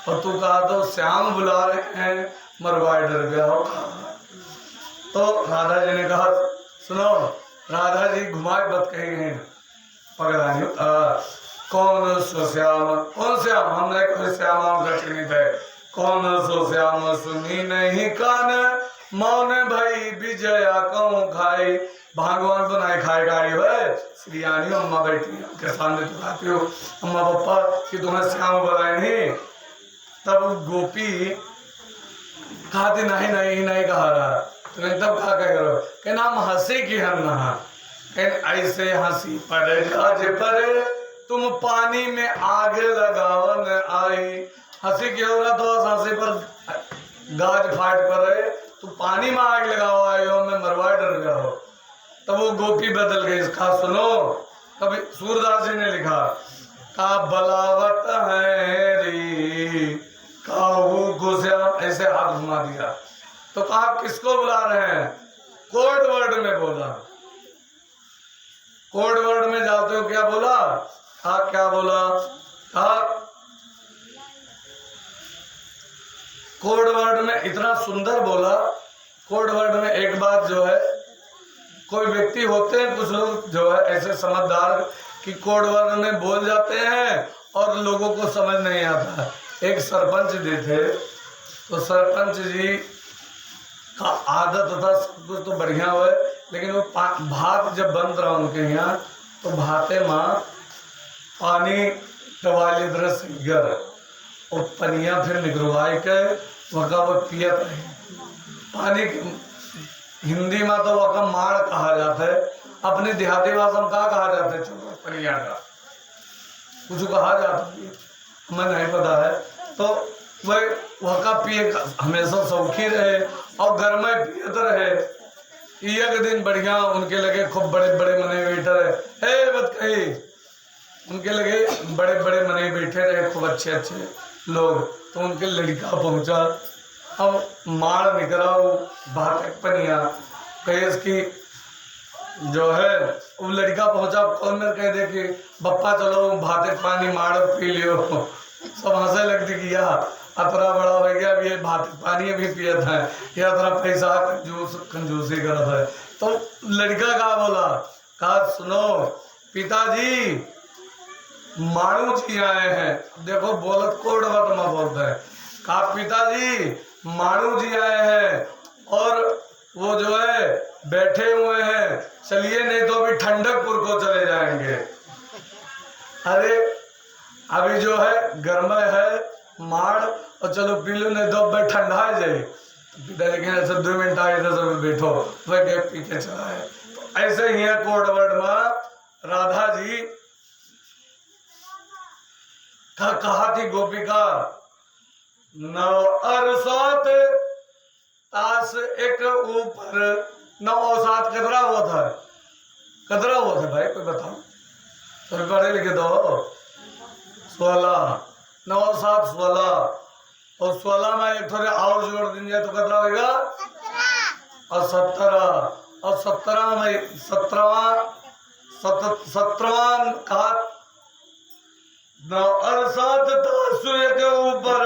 और तू कहा तो श्याम बुला रहे हैं, मरवाए डर गया हो। तो राधा जी ने कहा सुनो, राधा जी घुमाए बत कही हैं पगलानी कौन सो श्याम, कौन श्याम, हमने कोई श्याम रचनित है। कौन सो श्याम सुनी नहीं कान, मौन भाई विजया कहूँ खाई। भगवान तो नहीं खाए गाड़ी है श्रीयानी अम्मा बैठी के सामने तो खाती हो अम्मा पप्पा कि तुम्हें श्याम बुलाए नहीं। तब गोपी खाती नहीं नहीं नहीं कहा रहा। तो तब कहा कह रहे हो कि नाम हंसी की हम नहा, ऐसे हंसी पर गाज पर तुम पानी में आग लगावन आई। हंसी की हो रहा तो हंसी पर गाज फाट पर तू पानी में आग लगाओ आए हो, मैं मरवा डर गया हो। तब वो गोपी बदल गई। इसका सुनो, कभी सूरदास जी ने लिखा का बलावत है री काहू घुश्याम, ऐसे हाथ घुमा दिया। तो कहा किसको बुला रहे हैं, कोड वर्ड में बोला। कोड वर्ड में जाते हो क्या बोला, कहा क्या बोला, कहा कोड वर्ड में इतना सुंदर बोला। कोड वर्ड में एक बात जो है, कोई व्यक्ति होते हैं कुछ लोग जो है ऐसे समझदार कि कोड वर्ड में बोल जाते हैं और लोगों को समझ नहीं आता। एक सरपंच जी थे, तो सरपंच जी का आदत था सब कुछ तो बढ़िया हुआ, लेकिन वो भात जब बंद रहा उनके यहाँ तो भाते माँ पानी टवाली दृश्य गिर और पनिया फिर निगरवाई के वका वो पियत रहे पानी। हिंदी में तो वका माड़ कहा जाता है, अपने देहाती भाषा में कहा जाता है चलो पनिया का कुछ कहा जाता है, हमें नहीं पता है। तो वह वका पिए हमेशा सौखी रहे और घर में पियत रहे। एक दिन बढ़िया उनके लगे खूब बड़े बड़े मने वेटर है बत कही, उनके लगे बड़े बड़े मने बैठे रहे खूब अच्छे अच्छे लोग। तो उनके लड़का पहुंचा, अब मार निकला वो भात पनिया कहे इसकी जो है वो लड़का पहुंचा। कौन मेरे कह दे कि बप्पा चलो भाते पानी मार पी लियो। सब हंसे लगती कि यार अतरा बड़ा हो गया, अब ये भात पानी भी पियत है, ये अतरा पैसा कंजूसी करता है। तो लड़का का बोला, कहा सुनो पिताजी माणू जी आए हैं। देखो बोलत कोड वर्ड में बोलते हैं। कहा पिताजी माणू जी आए हैं और वो जो है बैठे हुए हैं, चलिए नहीं तो अभी ठंडकपुर को चले जाएंगे। अरे अभी जो है गर्म है माड़ और चलो पी लो नहीं तो अब ठंडा जाए। पिताजी कहे ऐसे 2 मिनट आए इधर बैठो, वह गैप पी के चला है। तो ऐसे ही है कोड वर्ड में राधा जी कहा थी गोपिका नौ अरसात तास एक ऊपर 9 और 7 कितना हुआ था कतरा हुआ था भाई, कोई बताओ तो पढ़े लिखे दो। 16 9 7 16 और 16 में एक थोड़े और जोड़ दीजिए तो कितना होगा? और 17 और 17 में 17वां कहा और 7 सूर्य के ऊपर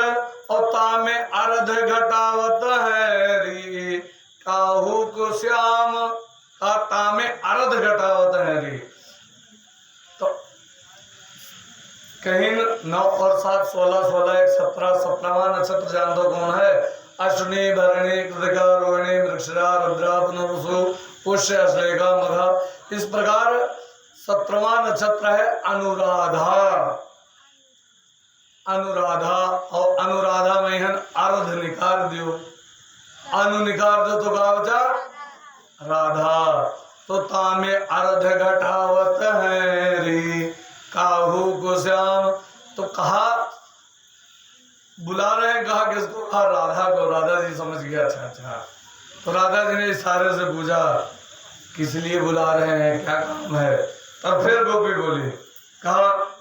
और तामे अर्ध घटावत है री काहू को श्याम का तामे अर्ध घटावत है री। तो कहीं 9 और 7 16 16 1 17 17वां नक्षत्र जान दो कौन है? अश्विनी भरणी कृतिका रोहिणी मृगशिरा रुद्रा पुनर्वसु पुष्य अश्लेषा मघा। इस प्रकार 17वां नक्षत्र है अनुराधा। अनुराधा और अनुराधा में हन अर्ध निकार दियो, अनु निकार दो तो का बचा राधा। तो तामे अर्ध घटावत है री काहू को श्याम। तो कहा बुला रहे हैं, कहा किसको? कहा राधा को। राधा जी समझ गया, अच्छा अच्छा। तो राधा जी ने इशारे से पूछा किस लिए बुला रहे हैं, क्या काम है? तब फिर गोपी बोली, कहा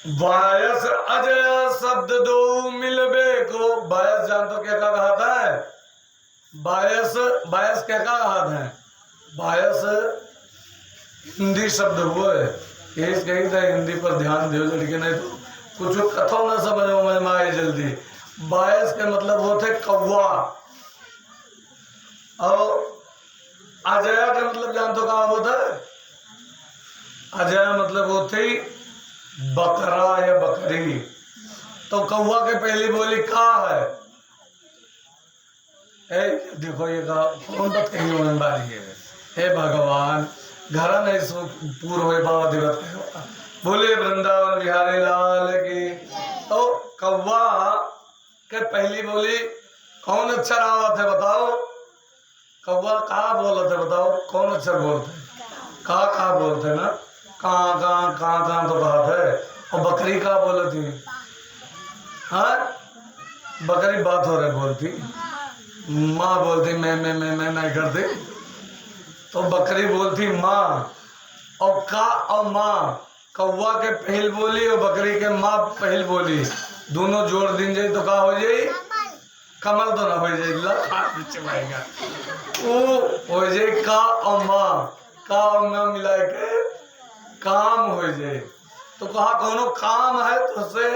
बायस अजय शब्द दो मिलबे को। बायस जान तो क्या कहा था है? बायस बायस क्या कहा था? बायस हिंदी शब्द हुआ है, यही कही था हिंदी पर ध्यान दो लड़के, नहीं तो कुछ कथो न समझ में आए जल्दी। बायस के मतलब वो थे कौवा, और अजय का मतलब जान तो कहा होता है? अजय मतलब वो थी बकरा या बकरी। तो कौवा के पहली बोली का है? देखो ये कौन बात कही होने वाली है? हे भगवान घर नहीं पूर्व दिवस बोले वृंदावन बिहारी लाल की। तो कौवा के पहली बोली कौन अक्षर आवत है बताओ? कौवा कहा बोलते बताओ? कौन अक्षर बोलते? कहा बोलते ना? कहाँ तो बात है। और बकरी कहाँ बोले थी? हाँ बकरी बात हो रही बोलती, माँ बोलती मैं नहीं करती, तो बकरी बोलती माँ। और का और माँ, कौवा के पहल बोली और बकरी के माँ पहल बोली, दोनों जोड़ दिन जाए तो का हो जाए? कमल तो ना हो जाएगा, वो हो जाए का और माँ। का और माँ मिला के काम हो जाए। तो कहा कोनो काम है तो उससे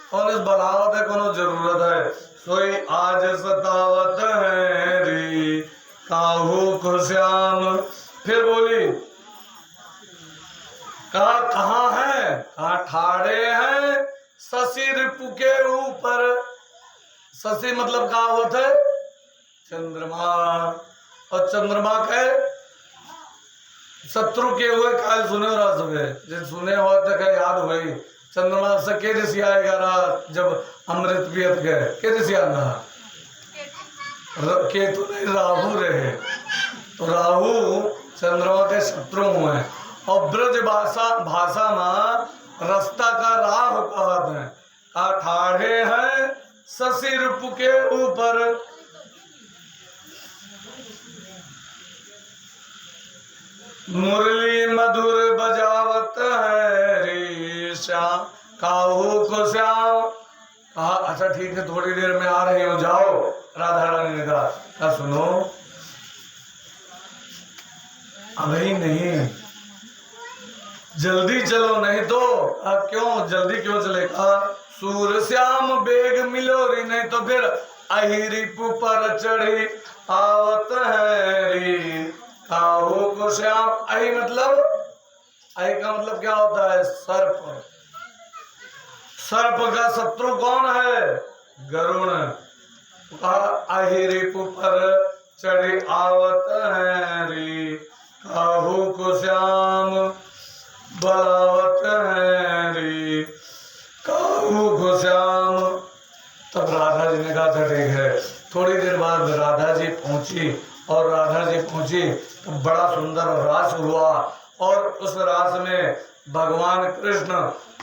कौन इस बलावत है, कोनो जरूरत है। सोई आज सतावत है री काहू को श्याम। फिर बोली कहा कहाँ है? कहा ठाड़े हैं शशि रिपु के ऊपर। शशि मतलब कहा होता है? चंद्रमा। और चंद्रमा के शत्रु के हुए काल सुने रात हुए, जब सुने हो तक याद हुई चंद्रमा से के ऋषि आएगा रात जब अमृत पियत गए। के ऋषि आना केतु नहीं राहु रहे, तो राहु चंद्रमा के शत्रु हुए। और ब्रज भाषा में रास्ता का राह कहते हैं। ठाढ़े हैं शशि रिपु के ऊपर। मुरली मधुर बजावत है रे श्याम काहू को श्याम। कहा अच्छा ठीक है थोड़ी देर में आ रही हो, जाओ। राधा रानी ने कहा सुनो अभी नहीं, जल्दी चलो, नहीं तो क्यों जल्दी क्यों चले? कहा सूर श्याम बेग मिलो री, नहीं तो फिर अहिरी पर चढ़ी आवत है री काहू को श्याम। अहि मतलब अहि का मतलब क्या होता है? सर्प। सर्प का शत्रु कौन है? गरुण। अहिरी पर चढ़ी आवत है री काहू को श्याम बलावत है री काहू को श्याम। तब राधा जी ने कहा था ठीक है। थोड़ी देर बाद राधा जी पहुंची, और राधा जी पहुंची तो बड़ा सुंदर रास हुआ, और उस रास में भगवान कृष्ण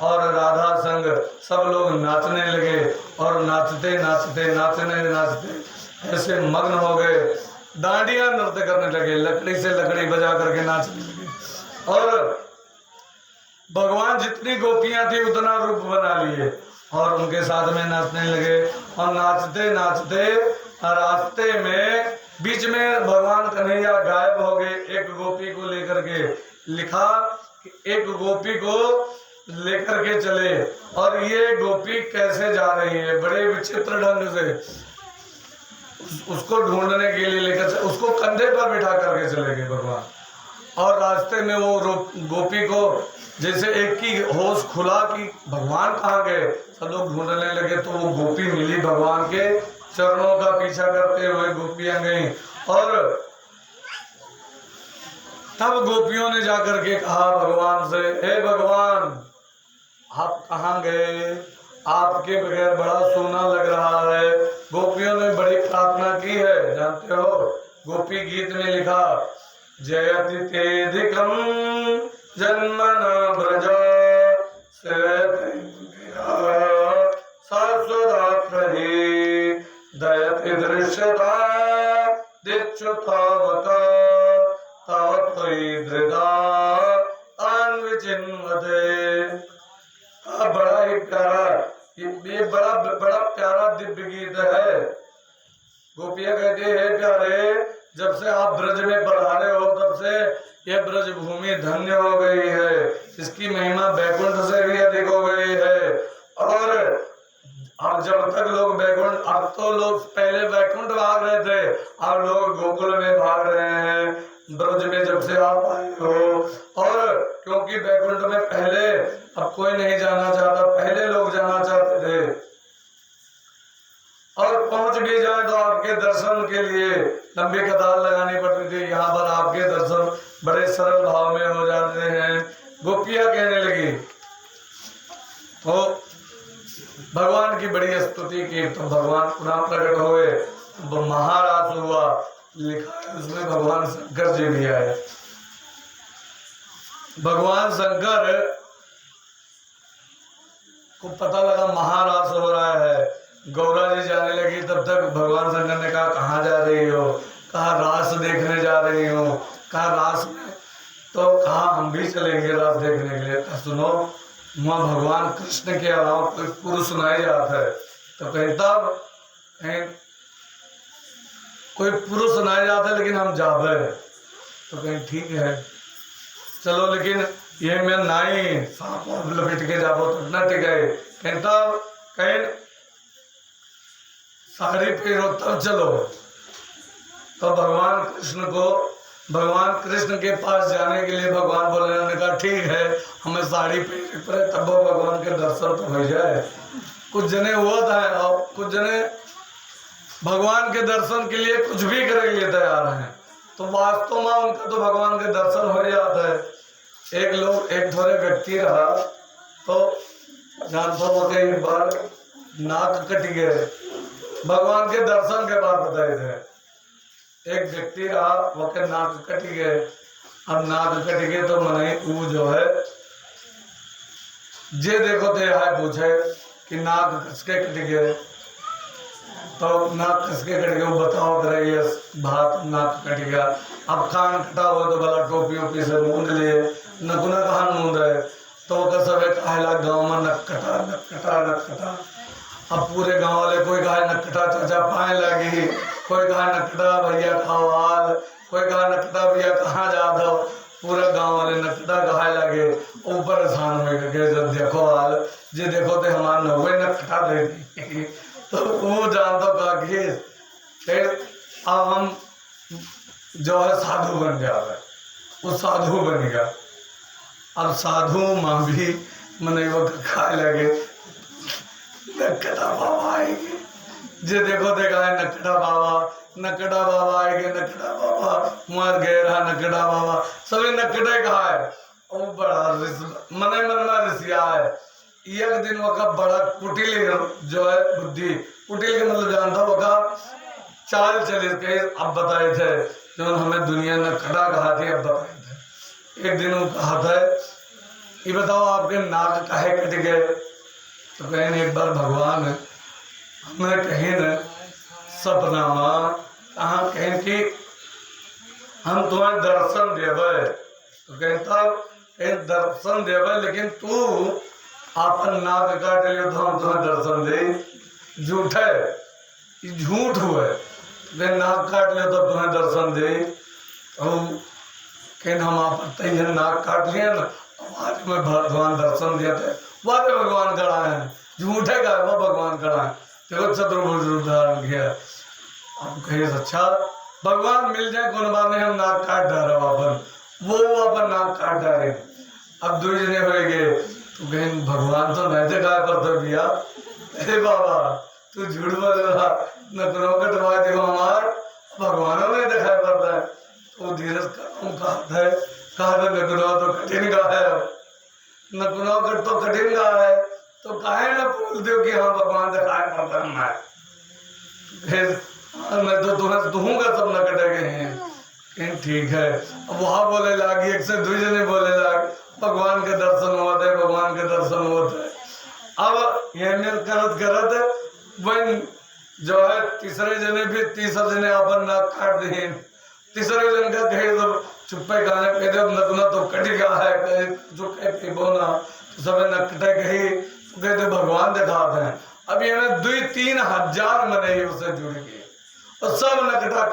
और राधा संग सब लोग नाचने लगे, और नाचते नाचते ऐसे मग्न हो गए डांडिया नृत्य करने लगे, लकड़ी से लकड़ी बजा करके नाचने लगे। और भगवान जितनी गोपियां थी उतना रूप बना लिए और उनके साथ में नाचने लगे। और नाचते नाचते रास्ते में बीच में भगवान कन्हैया गायब हो गए। एक गोपी को लेकर के लिखा कि एक गोपी को लेकर के चले, और ये गोपी कैसे जा रही है, बड़े विचित्र ढंग से उसको ढूंढने के लिए लेकर, उसको कंधे पर बिठा करके चले गए भगवान। और रास्ते में वो गोपी को जैसे एक की होश खुला कि भगवान कहाँ गए, सब लोग ढूंढने लगे तो वो गोपी मिली। भगवान के चरणों का पीछा करते हुए गोपियां गईं। और तब गोपियों ने जाकर के कहा भगवान से, हे भगवान आप कहाँ गए, आपके बगैर बड़ा सोना लग रहा है। गोपियों ने बड़ी प्रार्थना की है, जानते हो गोपी गीत में लिखा, जयति तेधिकम जन्मना ब्रज सरस्वती दयति दृश्यता दिच्युतावता तावत्वयि धृता अन्विचिन्वते। बड़ा ही प्यारा, ये बड़ा बड़ा प्यारा दिव्य गीत है। गोपियां कहती है प्यारे, जब से आप ब्रज में पधारे हो तब से यह ब्रज भूमि धन्य हो गई है, इसकी महिमा बैकुंठ से भी अधिक हो गई है। और अब जब तक लोग बैकुंठ, अब तो लोग पहले बैकुंठ भाग रहे थे, अब लोग गोकुल में भाग रहे हैं ब्रज में जब से आप आए हो। और क्योंकि बैकुंठ में पहले अब कोई नहीं जाना चाहता, पहले लोग जाना चाहते थे, और पहुंच भी जाए तो आपके दर्शन के लिए लंबी कतार लगानी पड़ती थी। यहाँ पर आपके दर्शन बड़े सरल भाव में हो जाते हैं। गोपियां कहने लगी तो भगवान की बड़ी स्तुति की, तो भगवान पुनः प्रकट हुए, महाराज हुआ, लिखा है उसमें भगवान शंकर जी भी आए। भगवान शंकर को पता लगा महाराज हो रहा है, गौरा जी जाने लगी, तब तक भगवान शंकर ने कहा कहाँ जा रही हो, कहा रास देखने जा रही हो, कहा रास में, तो कहा हम भी चलेंगे रास देखने के लिए। कहा सुनो वहाँ भगवान कृष्ण के अलावा कोई पुरुष नहीं जाता है, तो कहीं तब कहीं कोई पुरुष नहीं जाता लेकिन हम जावे, तो कहीं ठीक है चलो, लेकिन ये मैं नहीं सांप लपेट के जाबो तो न टिके, कहीं तब कहीं साड़ी पहनो तब चलो। तो भगवान कृष्ण के पास जाने के लिए भगवान भोलेनाथ ने कहा ठीक है हमें साड़ी पहननी पड़े, तब वो भगवान के दर्शन तो हो जाए। कुछ जने हुआ था और कुछ जने भगवान के दर्शन के लिए कुछ भी करने के लिए तैयार हैं, तो वास्तव में उनका तो भगवान के दर्शन हो जाता है। एक थोड़े व्यक्ति रहा, तो जानता हो कि एक बार नाक कट गए, भगवान के दर्शन के बाद बताए थे। एक व्यक्ति रहा, वो के नाक कट गए, अब नाक कट गए तो मने वो जो है जे देखो ते है पूछे कि नाक कसके कट गए, तो नाक कसके कट गए, वो बताओ करे ये बात नाक कट गया। अब कान कटा हो तो भला टोपी ओपी से मूंद लिए, नकुना कहाँ मूंद है, तो सब कहला गाँव में नक कटा नक कटा नक कटा। अब पूरे गांव वाले कोई कहा नकटा चाचा पाए लगी, कोई कहा नकटा भैया खावाल, कोई कहा नकटा भैया कहाँ जा दो, पूरा गांव वाले नकटा कहा लगे। ऊपर आसान हो गए जब देखो हाल जे देखो तो हमारे नवे नकटा दे दी, तो वो जानता का फिर अब हम जो है साधु बन जाए, वो साधु बन गया। अब साधु माँ भी मने वो खाए लगे, नकटा बाबा आएंगे, जे देखो देखा है नकटा बाबा आएंगे, नकटा बाबा मार गए रहा, नकटा बाबा सभी नकटे कहा है। वो बड़ा मने मन में रिसिया है। एक दिन वो का बड़ा कुटिल जो है बुद्धि, कुटिल के मतलब जानता वो का चाल चले के अब बताए थे, जो हमें दुनिया नकटा कहा थे अब बताए थे। एक दिन वो कहा था ये बताओ आपके नाक काहे कट गए, तो कहीं एक बार भगवान हमें कहीं न सपना कहाँ कहीं कि हम तुम्हें दर्शन देवे। तो कहता दर्शन देवे, लेकिन तू अपन नाक काट लियो तो हम तुम्हें दर्शन दे। झूठ है, ये झूठ हुए। नाक काट लियो तो तुम्हें दर्शन दे। तो कहन हम आप नाक काट लिए ना, आज में भगवान दर्शन दिया थे, वादे भगवान खड़ा है, झूठे का वो भगवान खड़ा है। देखो चतुर्भुज रूप धारण किया। अब कहिए अच्छा भगवान मिल जाए कौन बात नहीं, हम नाक काट डाले अपन, वो अपन नाक काट डाले। अब दो जने हो गए तो कहें भगवान तो नहीं देखा करते भैया। अरे बाबा तू झूठ बोल रहा, नकरों का दवा देखो हमार भगवानों ने देखा करता है। तो धीरज कहा है, कहा नकरों तो कठिन का है, नकरों का तो कठिन का है, तो काहे ना बोल दो कि हाँ भगवान दिखाया करता है। फिर मैं तो तुम्हें दूंगा सब न कटे गए हैं। ठीक है। अब वहां बोले लागी, एक से दो जने बोले लाग, भगवान के दर्शन होते है, भगवान के दर्शन होते है। अब ये करत करत वही जो है तीसरे जने भी, तीसरे जने अपन नाक काट दिए। तीसरे जन का कहे तो चुप्पे गाने पे जब नकना तो कट गया है, कहे जो कहे बोना तो सब नकटे कही तो कहते भगवान दिखाते हैं। अब ये 2-3 हजार मने उसे जुड़ गए और सब नकटा,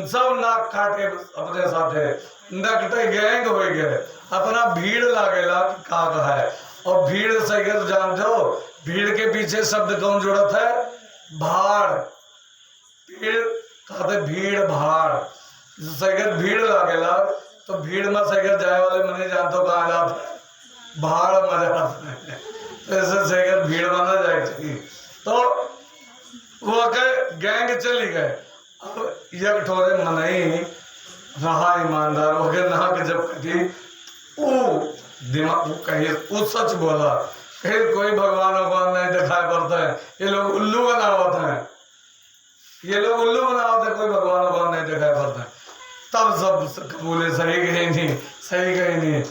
सब नाक काटे अपने साथे नकटे गैंग हो गए। अपना भीड़ लागेला का है, और भीड़ से जानते हो भीड़ के पीछे शब्द कौन जुड़त है? भाड़। भीड़ कहते भीड़ भाड़, सगर भीड़ लागेला तो भीड़ में सगर जाए वाले मने जानते हो कहा जाता है? भाड़ में जाता है। तो ऐसे सगर भीड़ में ना जाए। तो वो के गैंग चली गए। अब यक ठोरे मनई रहा ईमानदार हो गए, नहा के जब कटी वो दिमाग वो कहे वो सच बोला, कहे कोई भगवान भगवान नहीं दिखाई पड़ता है, ये लोग उल्लू बना होता है, ये लोग उल्लू बना होते, कोई भगवान भगवान नहीं दिखाई पड़ता है। तब सब बोले सही गए नहीं, सही गए नहीं।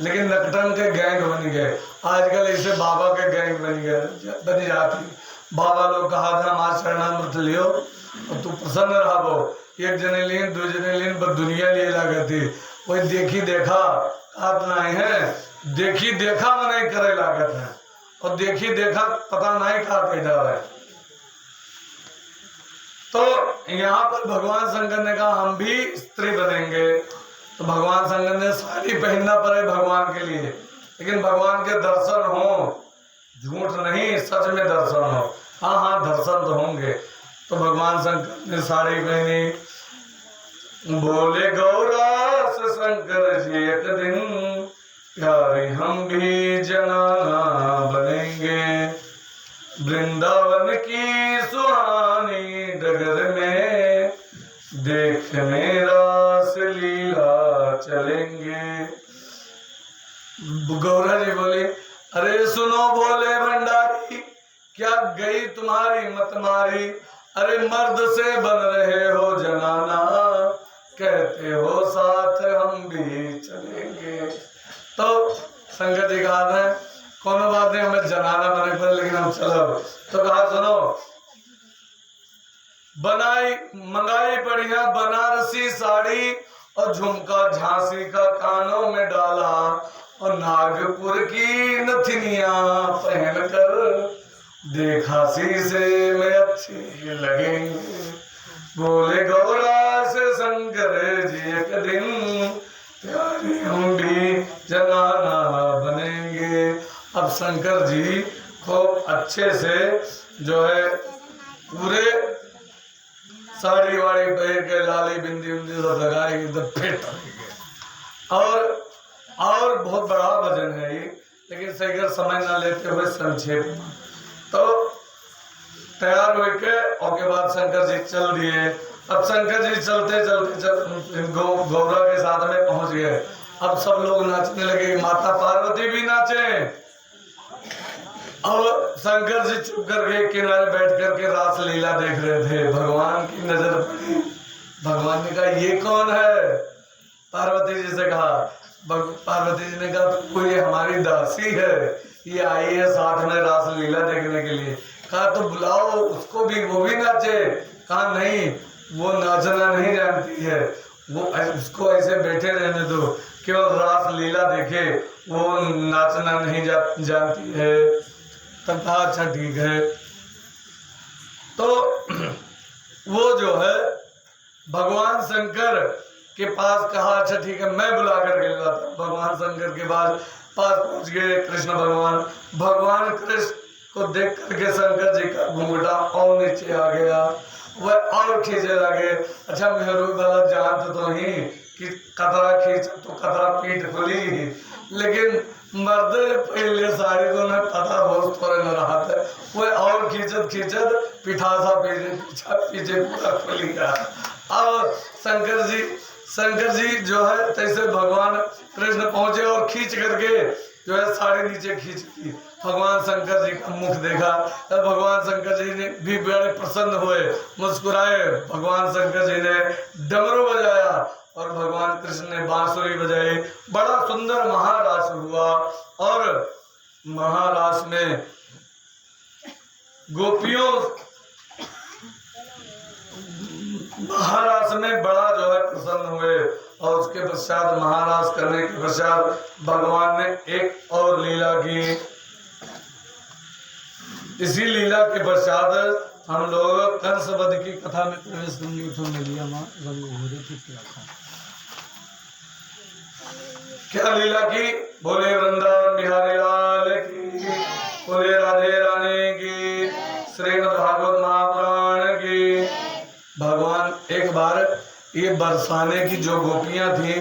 लेकिन नकटन के गैंग बन गए। आजकल ऐसे बाबा के गैंग बनी जाती। बाबा लोग कहा था हमारे शरणामृत लियो और तू प्रसन्न रहा। वो एक जने लीन, दो जने लीन, बस दुनिया लिए लागती। वही देखी देखा आप नहीं है, देखी देखा में नहीं करे लागत है, और देखी देखा पता नहीं कहा कह जा रहा है। तो यहाँ पर भगवान शंकर ने कहा हम भी स्त्री बनेंगे। तो भगवान शंकर ने साड़ी पहनना पड़े भगवान के लिए, लेकिन भगवान के दर्शन हो, झूठ नहीं सच में दर्शन हो। हाँ हाँ दर्शन तो होंगे। तो भगवान शंकर ने साड़ी पहनी। बोले गौरा से शंकर जी एक दिन प्यारे हम भी जनाना बनेंगे, वृंदावन की सुहानी डगर में देखने रास लीला चलेंगे। गौरा जी बोले अरे सुनो बोले भंडारी, क्या गई तुम्हारी मत मारी? अरे मर्द से बन रहे हो जनाना, कहते हो साथ हम भी चलेंगे। तो शंकर जी कहा है कौन बात नहीं, हमें जनाना बने पर, लेकिन हम चलो। तो कहा सुनो, बनाई मंगाई बढ़िया बनारसी साड़ी और झुमका झांसी का कानों में डाला, और नागपुर की नथनिया पहन कर देखा शीशे में अच्छी लगेंगे। बोले गौरा से शंकर जी एक दिन प्यारे हम भी जनाना बनेंगे। अब शंकर जी खूब अच्छे से जो है पूरे साड़ी वाड़ी पहन के लाली बिंदी उंदी सब लगाए एकदम फिट और बहुत बड़ा भजन है ये, लेकिन सही समय ना लेते हुए संक्षेप में। तो तैयार होके और के बाद शंकर जी चल दिए। अब शंकर जी चलते चलते गौरा के साथ में पहुंच गए। अब सब लोग नाचने लगे, माता पार्वती भी नाचे। अब शंकर जी चुप करके किनारे बैठ करके रास लीला देख रहे थे। भगवान की नजर पड़ी, भगवान ने कहा ये कौन है? पार्वती जी से कहा, पार्वती जी ने कहा कोई हमारी दासी है, ये आई है साथ में रास लीला देखने के लिए। कहा तो बुलाओ उसको भी, वो भी नाचे। कहा नहीं वो नाचना नहीं जानती है, वो उसको ऐसे बैठे रहने दो, केवल रास लीला देखे, वो नाचना नहीं जानती है। तब कहा अच्छा ठीक है। तो वो जो है भगवान शंकर के पास कहा अच्छा ठीक है मैं बुला कर के लाता हूं। भगवान शंकर के पास पहुंच गए कृष्ण भगवान। भगवान कृष्ण को देख करके शंकर जी का घूंघटा और नीचे आ गया, वह और खींचे लगे। अच्छा मेहरू वाला जानते तो ही कि कतरा खींच तो कतरा पीठ खुली, लेकिन मर्द पहले साड़ी तो न पता बहुत थोड़े न रहा था, वह और खींचत खींचत पिठासा पीछे पूरा खुल गया। अब शंकर जी जो है तैसे भगवान कृष्ण पहुंचे और खींच करके जो है साड़ी नीचे खींच दी। भगवान शंकर जी का मुख देखा, तब भगवान शंकर जी ने भी बड़े प्रसन्न हुए, मुस्कुराए। भगवान शंकर जी ने डमरू बजाया और भगवान कृष्ण ने बांसुरी बजाई। बड़ा सुंदर महारास हुआ और महारास में गोपियों महाराज में बड़ा जो है प्रसन्न हुए। और उसके पश्चात महाराज करने के पश्चात भगवान ने एक और लीला की। इसी लीला के पश्चात हम लोग कंस वध की कथा में प्रवेश क्या लीला की। बोले वृंदावन बिहारी लाल की, बोले राधे रानी की, श्रीमद् भागवत महापुराण की। भगवान एक बार ये बरसाने की जो गोपियां थी